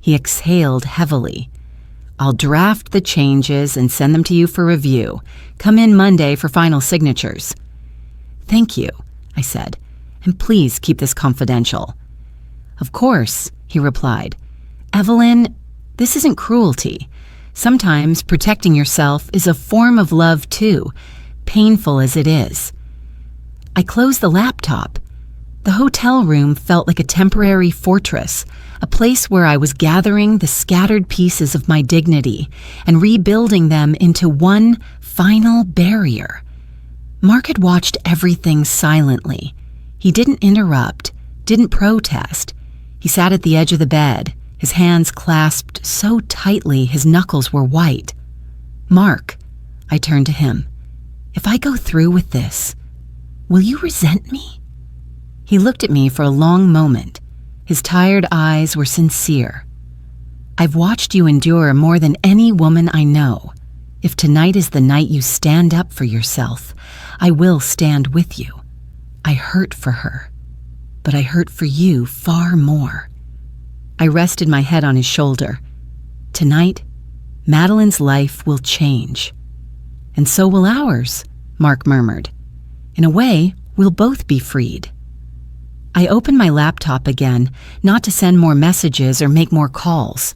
He exhaled heavily. I'll draft the changes and send them to you for review. Come in Monday for final signatures. Thank you, I said, and please keep this confidential. Of course, he replied. Evelyn, this isn't cruelty. Sometimes protecting yourself is a form of love too, painful as it is. I closed the laptop. The hotel room felt like a temporary fortress, a place where I was gathering the scattered pieces of my dignity and rebuilding them into one final barrier. Mark had watched everything silently. He didn't interrupt, didn't protest. He sat at the edge of the bed, his hands clasped so tightly his knuckles were white. Mark, I turned to him, if I go through with this, will you resent me? He looked at me for a long moment. His tired eyes were sincere. I've watched you endure more than any woman I know. If tonight is the night you stand up for yourself, I will stand with you. I hurt for her, but I hurt for you far more. I rested my head on his shoulder. Tonight, Madeline's life will change. And so will ours, Mark murmured. In a way, we'll both be freed. I opened my laptop again, not to send more messages or make more calls.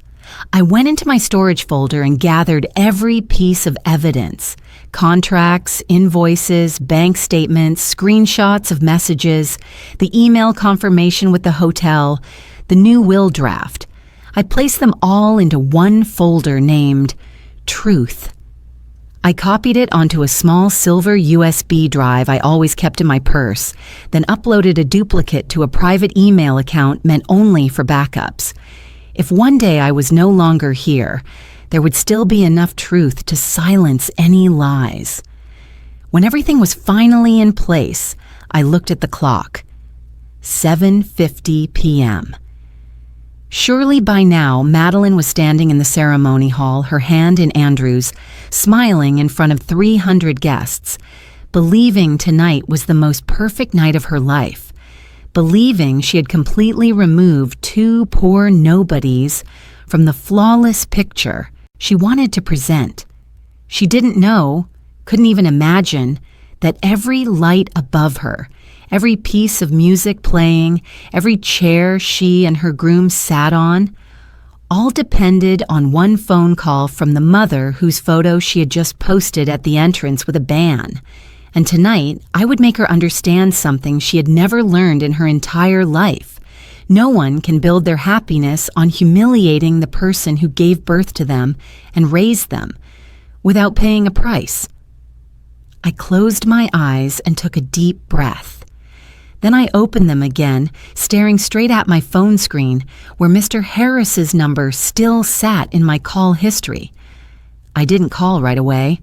I went into my storage folder and gathered every piece of evidence: contracts, invoices, bank statements, screenshots of messages, the email confirmation with the hotel, the new will draft. I placed them all into one folder named Truth. I copied it onto a small silver USB drive I always kept in my purse, then uploaded a duplicate to a private email account meant only for backups. If one day I was no longer here, there would still be enough truth to silence any lies. When everything was finally in place, I looked at the clock. 7:50 p.m. Surely by now, Madeline was standing in the ceremony hall, her hand in Andrew's, smiling in front of 300 guests, believing tonight was the most perfect night of her life, believing she had completely removed two poor nobodies from the flawless picture she wanted to present. She didn't know, couldn't even imagine, that every light above her, every piece of music playing, every chair she and her groom sat on, all depended on one phone call from the mother whose photo she had just posted at the entrance with a ban. And tonight, I would make her understand something she had never learned in her entire life. No one can build their happiness on humiliating the person who gave birth to them and raised them without paying a price. I closed my eyes and took a deep breath. Then I opened them again, staring straight at my phone screen, where Mr. Harris's number still sat in my call history. I didn't call right away.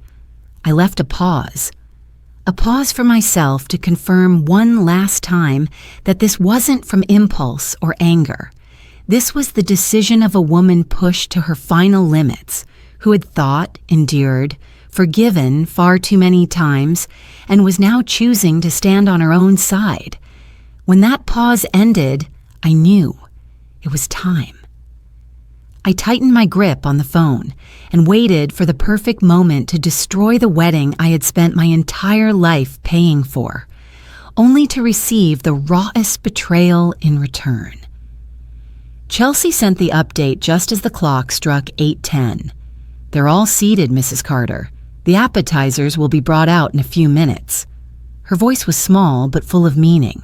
I left a pause for myself to confirm one last time that this wasn't from impulse or anger. This was the decision of a woman pushed to her final limits, who had thought, endured, forgiven far too many times, and was now choosing to stand on her own side. When that pause ended, I knew it was time. I tightened my grip on the phone and waited for the perfect moment to destroy the wedding I had spent my entire life paying for, only to receive the rawest betrayal in return. Chelsea sent the update just as the clock struck 8:10. "They're all seated, Mrs. Carter. The appetizers will be brought out in a few minutes." Her voice was small but full of meaning.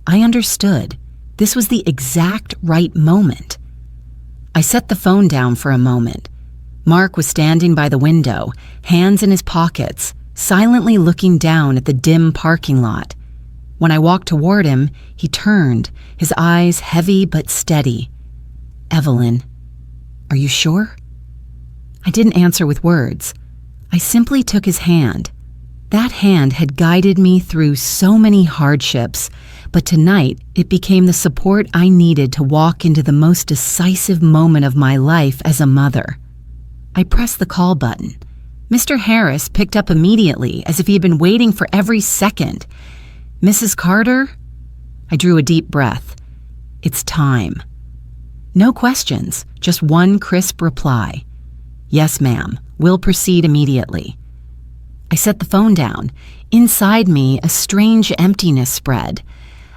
I understood. This was the exact right moment. I set the phone down for a moment. Mark was standing by the window, hands in his pockets, silently looking down at the dim parking lot. When I walked toward him, he turned, his eyes heavy but steady. "Evelyn, are you sure?" I didn't answer with words. I simply took his hand. That hand had guided me through so many hardships, but tonight it became the support I needed to walk into the most decisive moment of my life as a mother. I pressed the call button. Mr. Harris picked up immediately, as if he had been waiting for every second. "Mrs. Carter?" I drew a deep breath. "It's time." No questions, just one crisp reply. "Yes, ma'am. We'll proceed immediately." I set the phone down. Inside me, a strange emptiness spread.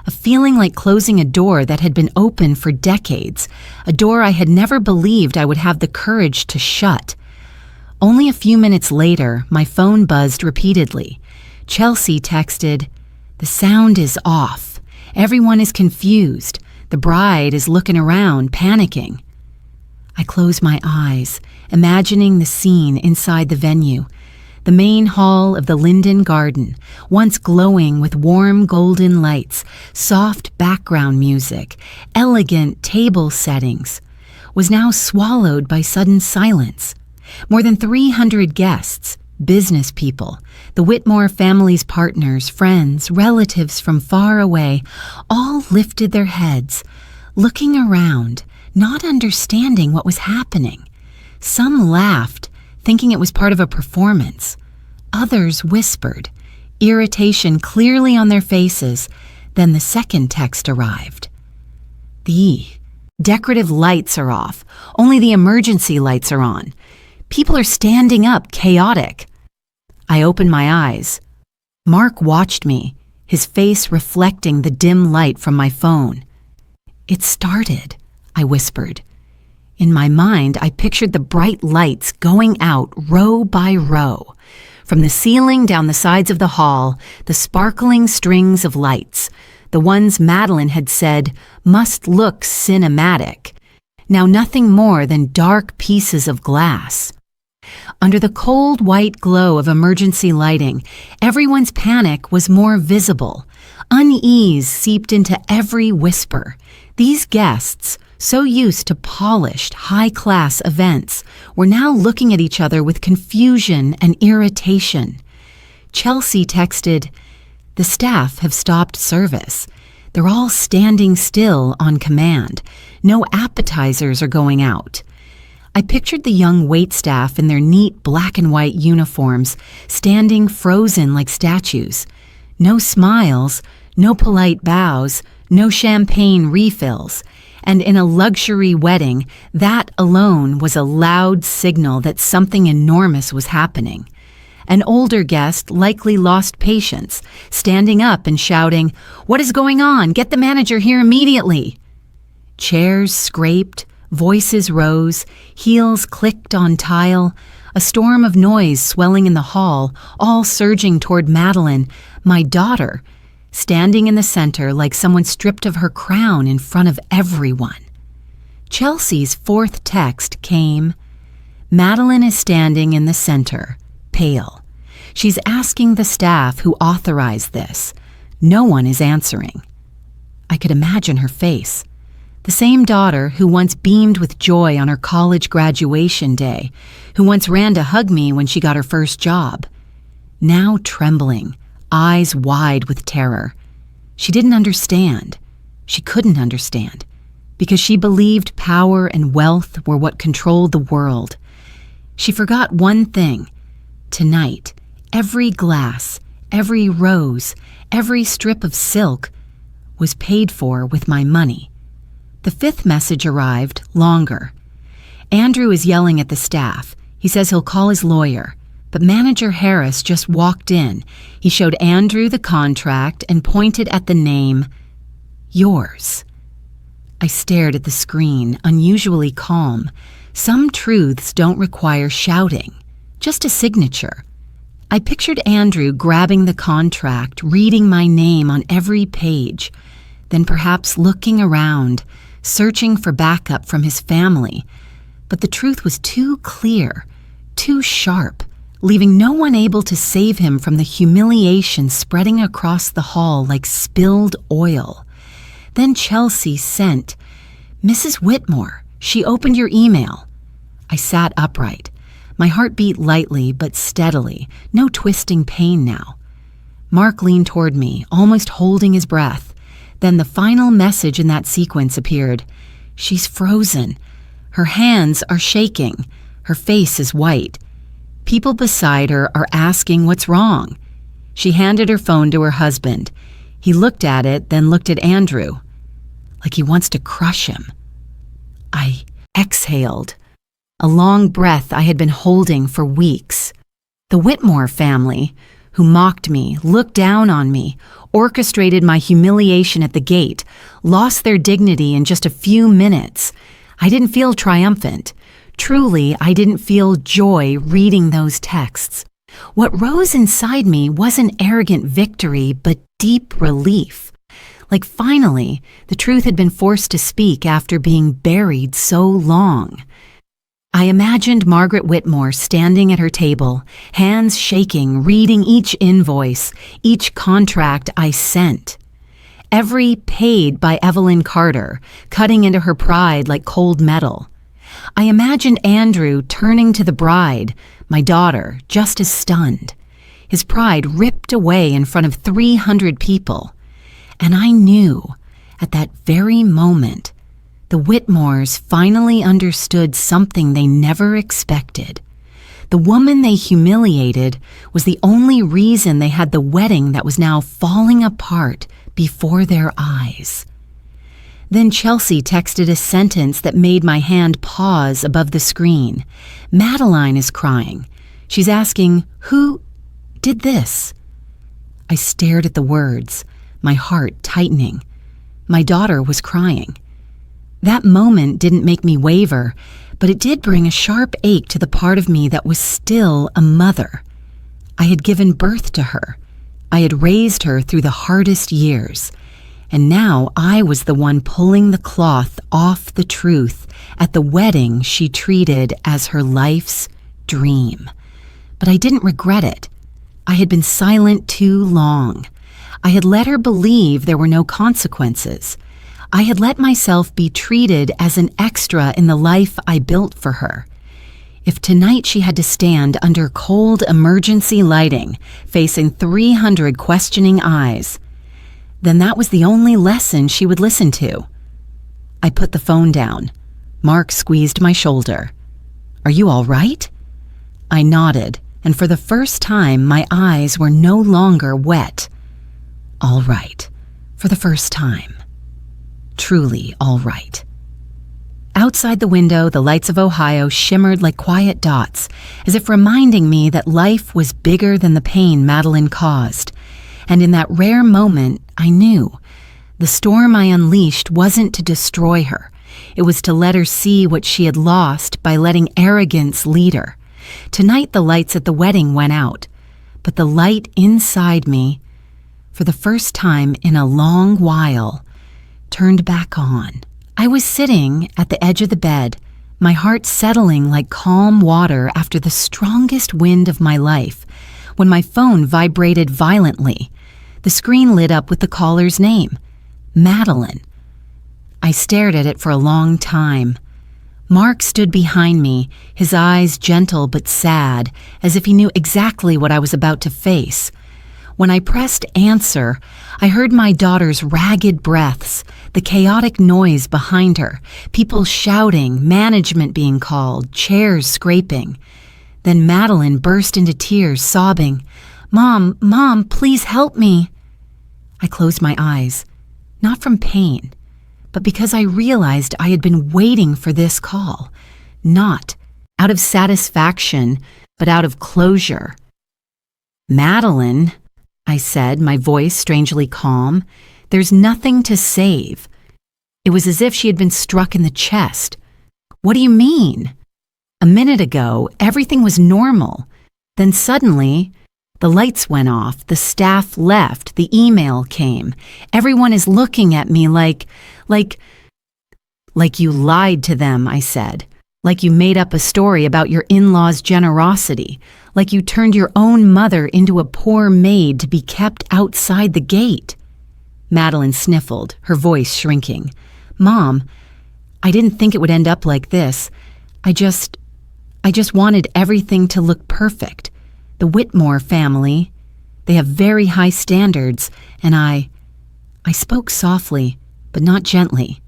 A feeling like closing a door that had been open for decades, a door I had never believed I would have the courage to shut. Only a few minutes later, my phone buzzed repeatedly. Chelsea texted, "The sound is off. Everyone is confused. The bride is looking around, panicking." I closed my eyes, imagining the scene inside the venue. The main hall of the Linden Garden, once glowing with warm golden lights, soft background music, elegant table settings, was now swallowed by sudden silence. More than 300 guests, business people, the Whitmore family's partners, friends, relatives from far away, all lifted their heads, looking around, not understanding what was happening. Some laughed, thinking it was part of a performance. Others whispered, irritation clearly on their faces. Then the second text arrived. "The decorative lights are off. Only the emergency lights are on. People are standing up, chaotic." I opened my eyes. Mark watched me, his face reflecting the dim light from my phone. "It started," I whispered. In my mind, I pictured the bright lights going out row by row. From the ceiling down the sides of the hall, the sparkling strings of lights, the ones Madeline had said must look cinematic, now nothing more than dark pieces of glass. Under the cold white glow of emergency lighting, everyone's panic was more visible. Unease seeped into every whisper. These guests, so used to polished, high-class events, were now looking at each other with confusion and irritation. Chelsea texted, "The staff have stopped service. They're all standing still on command. No appetizers are going out." I pictured the young waitstaff in their neat black and white uniforms, standing frozen like statues. No smiles, no polite bows, no champagne refills. And in a luxury wedding, that alone was a loud signal that something enormous was happening. An older guest likely lost patience, standing up and shouting, "What is going on? Get the manager here immediately!" Chairs scraped, voices rose, heels clicked on tile, a storm of noise swelling in the hall, all surging toward Madeline, my daughter, standing in the center like someone stripped of her crown in front of everyone. Chelsea's fourth text came, "Madeline is standing in the center, pale. She's asking the staff who authorized this. No one is answering." I could imagine her face. The same daughter who once beamed with joy on her college graduation day, who once ran to hug me when she got her first job. Now trembling, eyes wide with terror. She didn't understand. She couldn't understand, because she believed power and wealth were what controlled the world. She forgot one thing. Tonight, every glass, every rose, every strip of silk was paid for with my money. The fifth message arrived, longer. "Andrew is yelling at the staff. He says he'll call his lawyer. But Manager Harris just walked in. He showed Andrew the contract and pointed at the name, yours." I stared at the screen, unusually calm. Some truths don't require shouting, just a signature. I pictured Andrew grabbing the contract, reading my name on every page, then perhaps looking around, searching for backup from his family. But the truth was too clear, too sharp, leaving no one able to save him from the humiliation spreading across the hall like spilled oil. Then Chelsea sent, "Mrs. Whitmore, she opened your email." I sat upright. My heart beat lightly but steadily, no twisting pain now. Mark leaned toward me, almost holding his breath. Then the final message in that sequence appeared. She's frozen. Her hands are shaking. Her face is white. People beside her are asking what's wrong. She handed her phone to her husband. He looked at it, then looked at Andrew, like he wants to crush him. I exhaled, a long breath I had been holding for weeks. The Whitmore family, who mocked me, looked down on me, orchestrated my humiliation at the gate, lost their dignity in just a few minutes. I didn't feel triumphant. Truly, I didn't feel joy reading those texts. What rose inside me wasn't arrogant victory, but deep relief. Like finally, the truth had been forced to speak after being buried so long. I imagined Margaret Whitmore standing at her table, hands shaking, reading each invoice, each contract I sent. Every paid by Evelyn Carter, cutting into her pride like cold metal. I imagined Andrew turning to the bride, my daughter, just as stunned. His pride ripped away in front of 300 people. And I knew, at that very moment, the Whitmores finally understood something they never expected. The woman they humiliated was the only reason they had the wedding that was now falling apart before their eyes. Then Chelsea texted a sentence that made my hand pause above the screen. "Madeline is crying. She's asking, who did this?" I stared at the words, my heart tightening. My daughter was crying. That moment didn't make me waver, but it did bring a sharp ache to the part of me that was still a mother. I had given birth to her. I had raised her through the hardest years. And now I was the one pulling the cloth off the truth at the wedding she treated as her life's dream. But I didn't regret it. I had been silent too long. I had let her believe there were no consequences. I had let myself be treated as an extra in the life I built for her. If tonight she had to stand under cold emergency lighting, facing 300 questioning eyes, then that was the only lesson she would listen to. I put the phone down. Mark squeezed my shoulder. "Are you all right?" I nodded, and for the first time my eyes were no longer wet. All right, for the first time. Truly all right. Outside the window, the lights of Ohio shimmered like quiet dots, as if reminding me that life was bigger than the pain Madeline caused. And in that rare moment, I knew the storm I unleashed wasn't to destroy her. It was to let her see what she had lost by letting arrogance lead her. Tonight the lights at the wedding went out, but the light inside me, for the first time in a long while, turned back on. I was sitting at the edge of the bed, my heart settling like calm water after the strongest wind of my life, when my phone vibrated violently. The screen lit up with the caller's name, Madeline. I stared at it for a long time. Mark stood behind me, his eyes gentle but sad, as if he knew exactly what I was about to face. When I pressed answer, I heard my daughter's ragged breaths, the chaotic noise behind her, people shouting, management being called, chairs scraping. Then Madeline burst into tears, sobbing, Mom, please help me." I closed my eyes, not from pain, but because I realized I had been waiting for this call, not out of satisfaction, but out of closure. "Madeline," I said, my voice strangely calm, "there's nothing to save." It was as if she had been struck in the chest. "What do you mean?" A minute ago, everything was normal. Then suddenly, the lights went off, the staff left, the email came. Everyone is looking at me like you lied to them, I said. Like you made up a story about your in-laws' generosity. Like you turned your own mother into a poor maid to be kept outside the gate. Madeline sniffled, her voice shrinking. "Mom, I didn't think it would end up like this. I just wanted everything to look perfect. The Whitmore family, they have very high standards, and I spoke softly, but not gently.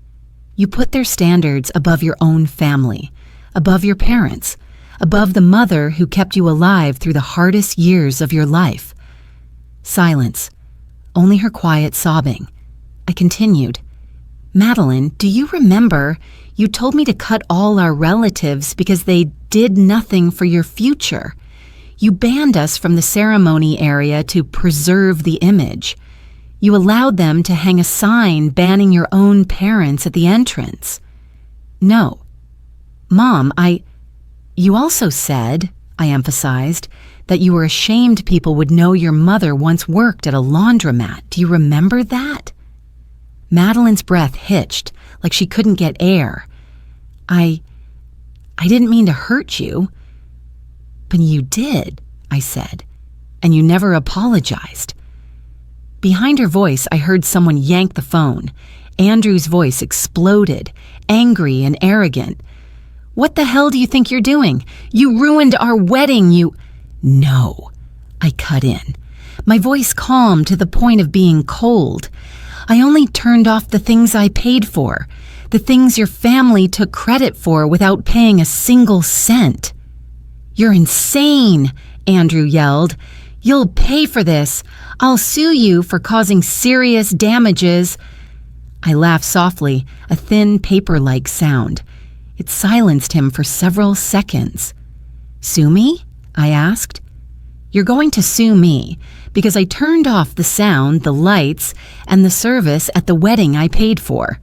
You put their standards above your own family, above your parents, above the mother who kept you alive through the hardest years of your life." Silence, only her quiet sobbing. I continued, "Madeline, do you remember you told me to cut all our relatives because they did nothing for your future? You banned us from the ceremony area to preserve the image. You allowed them to hang a sign banning your own parents at the entrance." "No. Mom, you also said," I emphasized, "that you were ashamed people would know your mother once worked at a laundromat. Do you remember that?" Madeline's breath hitched, like she couldn't get air. I didn't mean to hurt you." "But you did," I said, "and you never apologized." Behind her voice, I heard someone yank the phone. Andrew's voice exploded, angry and arrogant. "What the hell do you think you're doing? You ruined our wedding, you—" "No," I cut in, my voice calm to the point of being cold. "I only turned off the things I paid for, the things your family took credit for without paying a single cent." "You're insane," Andrew yelled. "You'll pay for this. I'll sue you for causing serious damages." I laughed softly, a thin paper-like sound. It silenced him for several seconds. "Sue me?" I asked. "You're going to sue me because I turned off the sound, the lights, and the service at the wedding I paid for."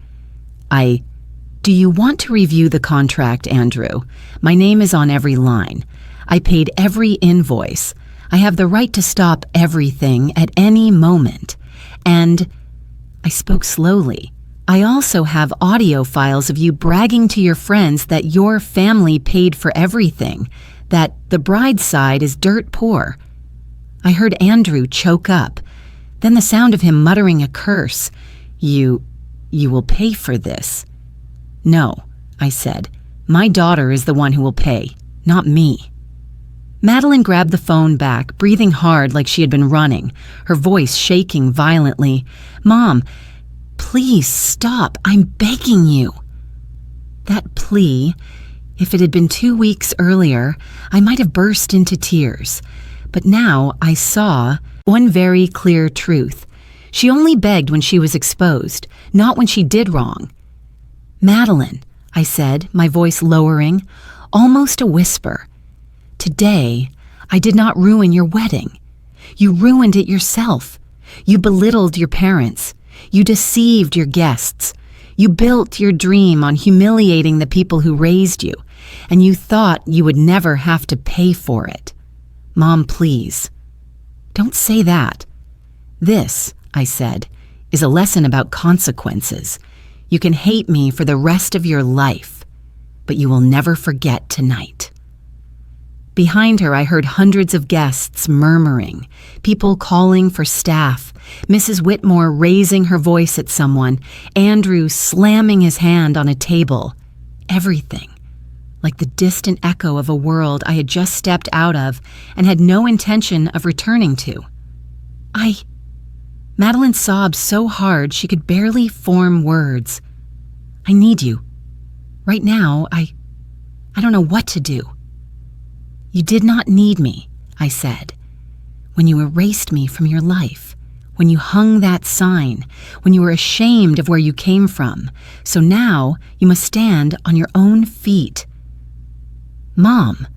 "Do you want to review the contract, Andrew? My name is on every line. I paid every invoice. I have the right to stop everything at any moment. And," I spoke slowly, "I also have audio files of you bragging to your friends that your family paid for everything, that the bride's side is dirt poor." I heard Andrew choke up, then the sound of him muttering a curse. You will pay for this." "No," I said. "My daughter is the one who will pay, not me." Madeline grabbed the phone back, breathing hard like she had been running, her voice shaking violently. "Mom, please stop. I'm begging you." That plea, if it had been 2 weeks earlier, I might have burst into tears. But now I saw one very clear truth. She only begged when she was exposed, not when she did wrong. "Madeline," I said, my voice lowering, almost a whisper. Today, I did not ruin your wedding. You ruined it yourself. You belittled your parents. You deceived your guests. You built your dream on humiliating the people who raised you, and you thought you would never have to pay for it. Mom, please. Don't say that. This, I said, is a lesson about consequences. You can hate me for the rest of your life, but you will never forget tonight. Behind her, I heard hundreds of guests murmuring, people calling for staff, Mrs. Whitmore raising her voice at someone, Andrew slamming his hand on a table. Everything, like the distant echo of a world I had just stepped out of and had no intention of returning to. Madeline sobbed so hard she could barely form words. I need you. Right now, I don't know what to do. You did not need me, I said. When you erased me from your life, when you hung that sign, when you were ashamed of where you came from, so now you must stand on your own feet. Mom,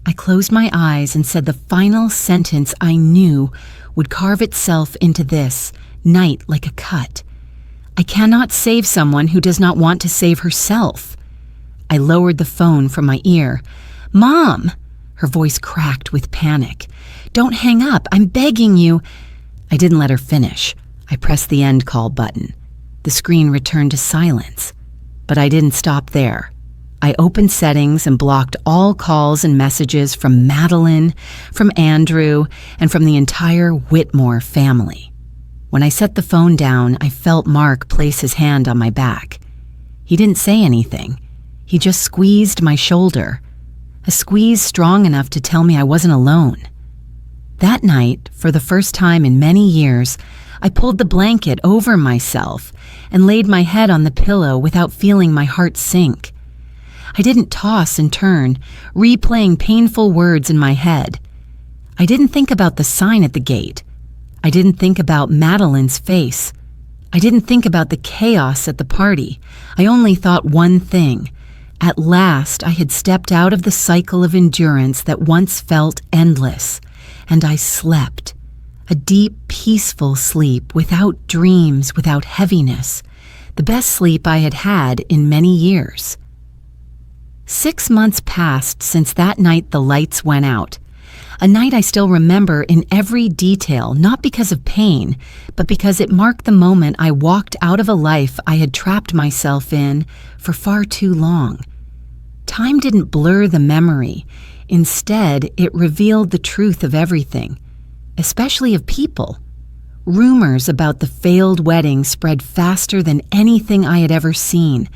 I closed my eyes and said the final sentence I knew would carve itself into this night like a cut. I cannot save someone who does not want to save herself. I lowered the phone from my ear. Mom! Her voice cracked with panic. Don't hang up. I'm begging you. I didn't let her finish. I pressed the end call button. The screen returned to silence. But I didn't stop there. I opened settings and blocked all calls and messages from Madeline, from Andrew, and from the entire Whitmore family. When I set the phone down, I felt Mark place his hand on my back. He didn't say anything. He just squeezed my shoulder. A squeeze strong enough to tell me I wasn't alone. That night, for the first time in many years, I pulled the blanket over myself and laid my head on the pillow without feeling my heart sink. I didn't toss and turn, replaying painful words in my head. I didn't think about the sign at the gate. I didn't think about Madeline's face. I didn't think about the chaos at the party. I only thought one thing. At last, I had stepped out of the cycle of endurance that once felt endless, and I slept. A deep, peaceful sleep, without dreams, without heaviness. The best sleep I had had in many years. 6 months passed since that night the lights went out. A night I still remember in every detail, not because of pain, but because it marked the moment I walked out of a life I had trapped myself in for far too long. Time didn't blur the memory. Instead, it revealed the truth of everything, especially of people. Rumors about the failed wedding spread faster than anything I had ever seen.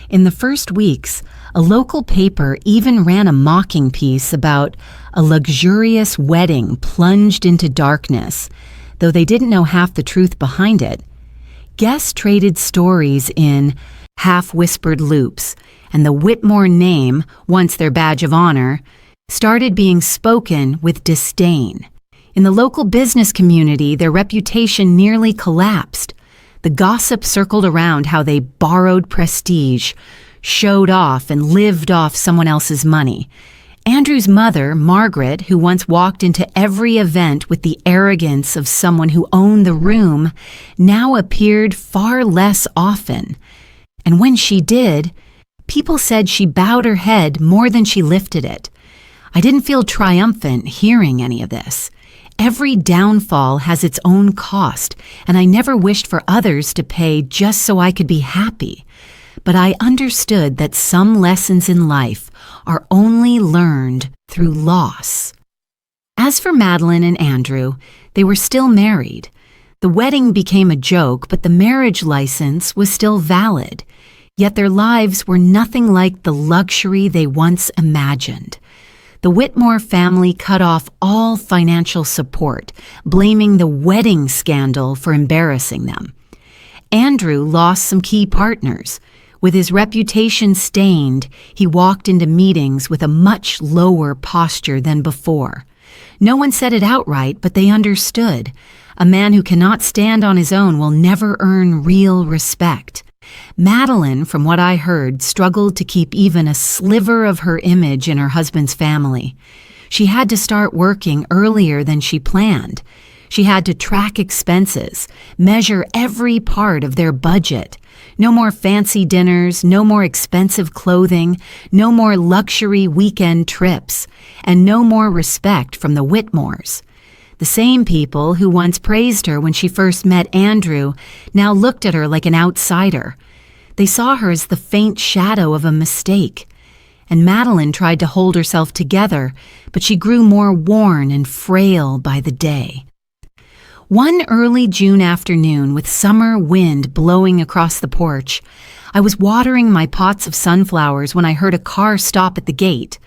In the first weeks, a local paper even ran a mocking piece about a luxurious wedding plunged into darkness, though they didn't know half the truth behind it. Guests traded stories in half-whispered loops, and the Whitmore name, once their badge of honor, started being spoken with disdain. In the local business community, their reputation nearly collapsed. The gossip circled around how they borrowed prestige, showed off, and lived off someone else's money. Andrew's mother, Margaret, who once walked into every event with the arrogance of someone who owned the room, now appeared far less often. And when she did, people said she bowed her head more than she lifted it. I didn't feel triumphant hearing any of this. Every downfall has its own cost, and I never wished for others to pay just so I could be happy. But I understood that some lessons in life are only learned through loss. As for Madeline and Andrew, they were still married. The wedding became a joke, but the marriage license was still valid. Yet their lives were nothing like the luxury they once imagined. The Whitmore family cut off all financial support, blaming the wedding scandal for embarrassing them. Andrew lost some key partners. With his reputation stained, he walked into meetings with a much lower posture than before. No one said it outright, but they understood. A man who cannot stand on his own will never earn real respect. Madeline, from what I heard, struggled to keep even a sliver of her image in her husband's family. She had to start working earlier than she planned. She had to track expenses, measure every part of their budget. No more fancy dinners, no more expensive clothing, no more luxury weekend trips, and no more respect from the Whitmores. The same people who once praised her when she first met Andrew now looked at her like an outsider. They saw her as the faint shadow of a mistake. And Madeline tried to hold herself together, but she grew more worn and frail by the day. One early June afternoon, with summer wind blowing across the porch, I was watering my pots of sunflowers when I heard a car stop at the gate.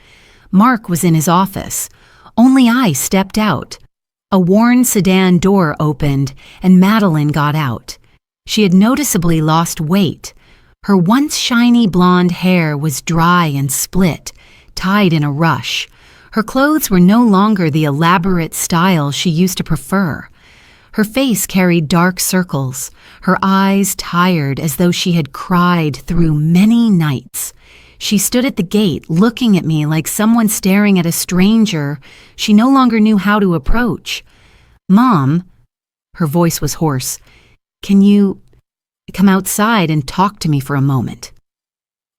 Mark was in his office. Only I stepped out. A worn sedan door opened, and Madeline got out. She had noticeably lost weight. Her once shiny blonde hair was dry and split, tied in a rush. Her clothes were no longer the elaborate style she used to prefer. Her face carried dark circles, her eyes tired as though she had cried through many nights. She stood at the gate, looking at me like someone staring at a stranger she no longer knew how to approach. "Mom," her voice was hoarse, "can you come outside and talk to me for a moment?"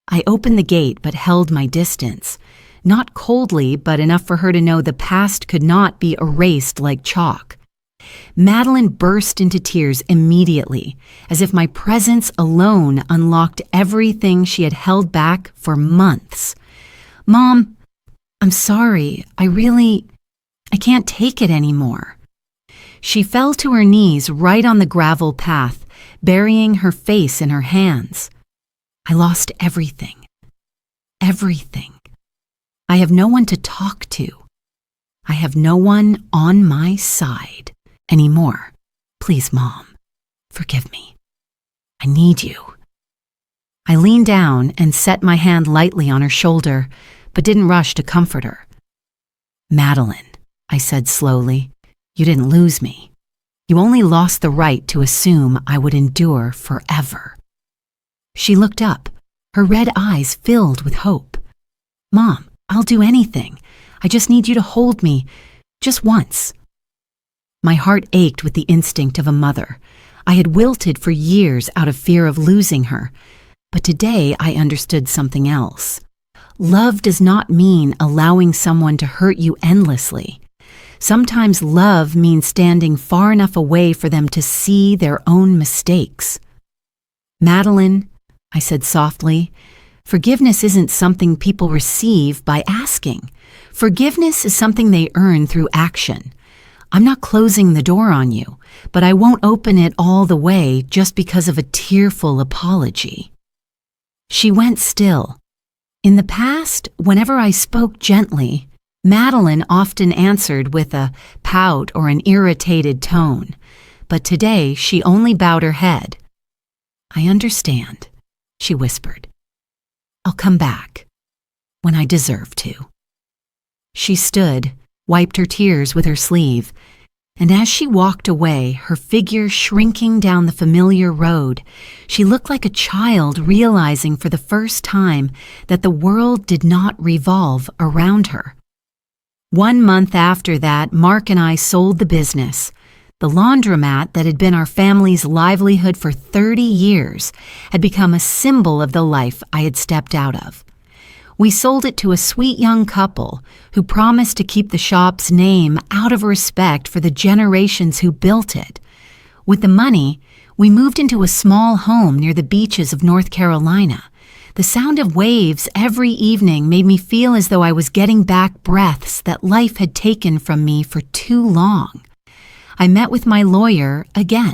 I opened the gate but held my distance, not coldly but enough for her to know the past could not be erased like chalk. Madeline burst into tears immediately, as if my presence alone unlocked everything she had held back for months. "Mom, I'm sorry. I can't take it anymore." She fell to her knees right on the gravel path, burying her face in her hands. "I lost everything. Everything. I have no one to talk to. I have no one on my side anymore. Please, Mom, forgive me. I need you." I leaned down and set my hand lightly on her shoulder, but didn't rush to comfort her. "Madeline," I said slowly, "you didn't lose me. You only lost the right to assume I would endure forever." She looked up, her red eyes filled with hope. "Mom, I'll do anything. I just need you to hold me, just once." My heart ached with the instinct of a mother. I had wilted for years out of fear of losing her, but today I understood something else. Love does not mean allowing someone to hurt you endlessly. Sometimes love means standing far enough away for them to see their own mistakes. "Madeline," I said softly, "forgiveness isn't something people receive by asking. Forgiveness is something they earn through action. I'm not closing the door on you, but I won't open it all the way just because of a tearful apology." She went still. In the past, whenever I spoke gently, Madeline often answered with a pout or an irritated tone, but today she only bowed her head. "I understand," she whispered. "I'll come back when I deserve to." She stood, wiped her tears with her sleeve, and as she walked away, her figure shrinking down the familiar road, she looked like a child realizing for the first time that the world did not revolve around her. 1 month after that, Mark and I sold the business. The laundromat that had been our family's livelihood for 30 years had become a symbol of the life I had stepped out of. We sold it to a sweet young couple who promised to keep the shop's name out of respect for the generations who built it. With the money, we moved into a small home near the beaches of North Carolina. The sound of waves every evening made me feel as though I was getting back breaths that life had taken from me for too long. I met with my lawyer again.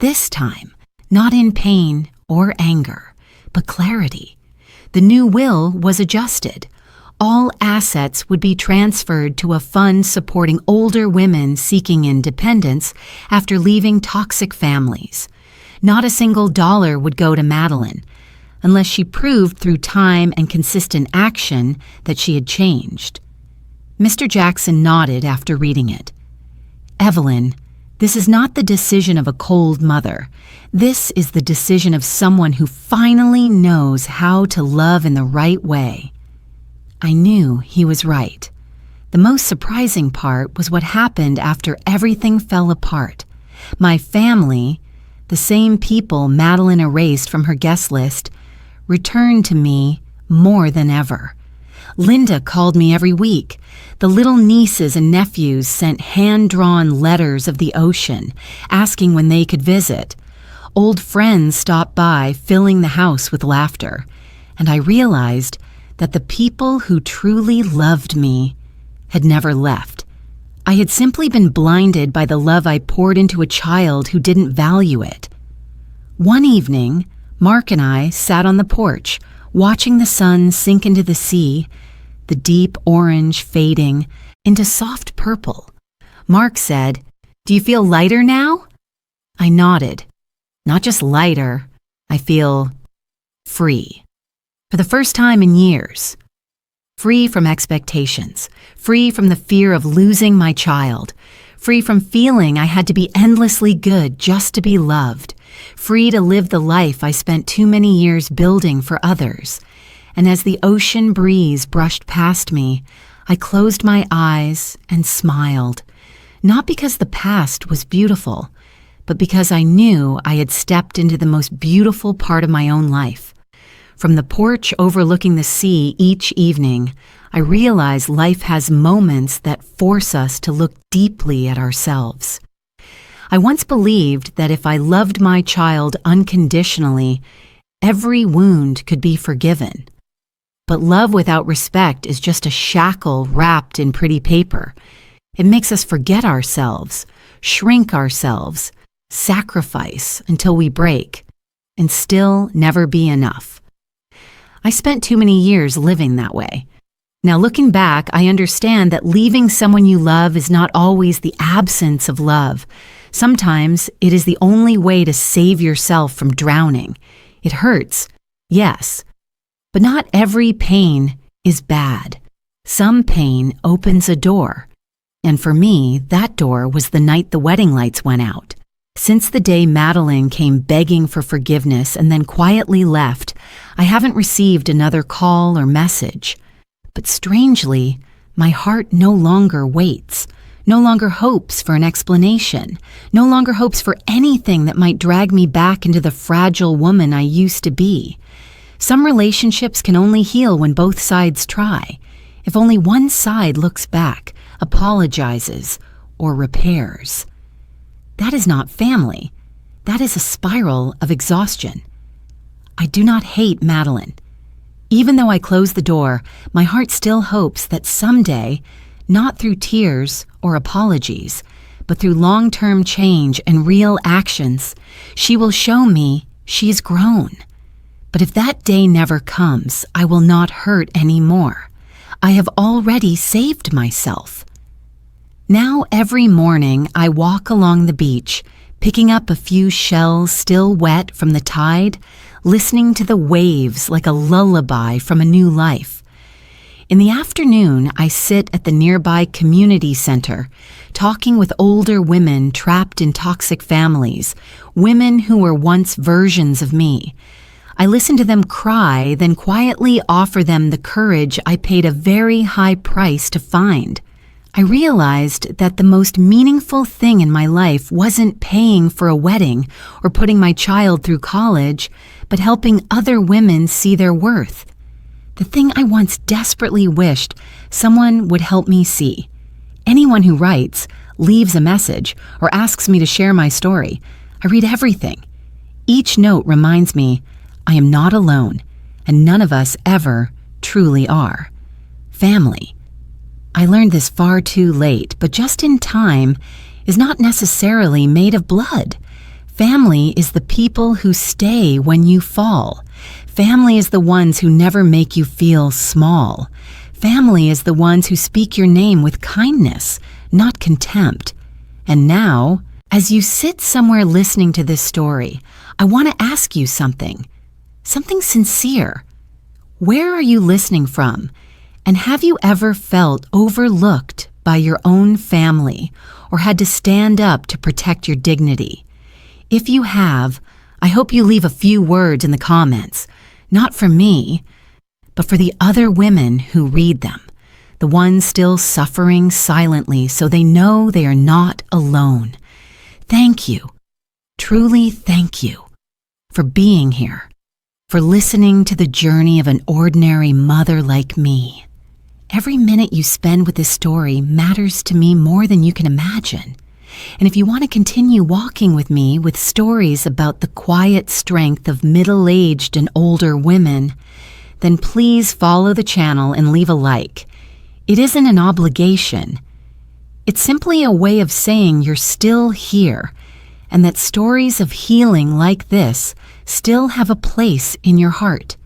This time, not in pain or anger, but clarity. The new will was adjusted. All assets would be transferred to a fund supporting older women seeking independence after leaving toxic families. Not a single dollar would go to Madeline, unless she proved through time and consistent action that she had changed. Mr. Jackson nodded after reading it. "Evelyn, This is not the decision of a cold mother. This is the decision of someone who finally knows how to love in the right way. I knew he was right. The most surprising part was what happened after everything fell apart. My family, the same people Madeline erased from her guest list, returned to me more than ever. Linda called me every week. The little nieces and nephews sent hand-drawn letters of the ocean, asking when they could visit. Old friends stopped by, filling the house with laughter. And I realized that the people who truly loved me had never left. I had simply been blinded by the love I poured into a child who didn't value it. One evening, Mark and I sat on the porch, watching the sun sink into the sea, the deep orange fading into soft purple. Mark said, "Do you feel lighter now?" I nodded. Not just lighter, I feel free. For the first time in years. Free from expectations, free from the fear of losing my child, free from feeling I had to be endlessly good just to be loved, free to live the life I spent too many years building for others. And as the ocean breeze brushed past me, I closed my eyes and smiled, not because the past was beautiful, but because I knew I had stepped into the most beautiful part of my own life. From the porch overlooking the sea each evening, I realize life has moments that force us to look deeply at ourselves. I once believed that if I loved my child unconditionally, every wound could be forgiven. But love without respect is just a shackle wrapped in pretty paper. It makes us forget ourselves, shrink ourselves, sacrifice until we break, and still never be enough. I spent too many years living that way. Now looking back, I understand that leaving someone you love is not always the absence of love. Sometimes it is the only way to save yourself from drowning. It hurts, yes, but not every pain is bad. Some pain opens a door. And for me, that door was the night the wedding lights went out. Since the day Madeline came begging for forgiveness and then quietly left, I haven't received another call or message. But strangely, my heart no longer waits, no longer hopes for an explanation, no longer hopes for anything that might drag me back into the fragile woman I used to be. Some relationships can only heal when both sides try. If only one side looks back, apologizes, or repairs. That is not family. That is a spiral of exhaustion. I do not hate Madeline. Even though I close the door, my heart still hopes that someday, not through tears or apologies, but through long-term change and real actions, she will show me she's grown. But if that day never comes, I will not hurt anymore. I have already saved myself. Now every morning I walk along the beach, picking up a few shells still wet from the tide, listening to the waves like a lullaby from a new life. In the afternoon, I sit at the nearby community center, talking with older women trapped in toxic families, women who were once versions of me. I listen to them cry, then quietly offer them the courage I paid a very high price to find. I realized that the most meaningful thing in my life wasn't paying for a wedding or putting my child through college, but helping other women see their worth. The thing I once desperately wished someone would help me see. Anyone who writes, leaves a message, or asks me to share my story, I read everything. Each note reminds me I am not alone, and none of us ever truly are. Family. I learned this far too late, but just in time, is not necessarily made of blood. Family is the people who stay when you fall. Family is the ones who never make you feel small. Family is the ones who speak your name with kindness, not contempt. And now, as you sit somewhere listening to this story, I want to ask you something sincere. Where are you listening from? And have you ever felt overlooked by your own family or had to stand up to protect your dignity? If you have, I hope you leave a few words in the comments, not for me, but for the other women who read them, the ones still suffering silently so they know they are not alone. Thank you, truly thank you, for being here, for listening to the journey of an ordinary mother like me. Every minute you spend with this story matters to me more than you can imagine. And if you want to continue walking with me with stories about the quiet strength of middle-aged and older women, then please follow the channel and leave a like. It isn't an obligation. It's simply a way of saying you're still here and that stories of healing like this still have a place in your heart.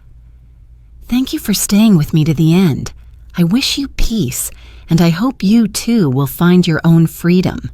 Thank you for staying with me to the end. I wish you peace, and I hope you too will find your own freedom.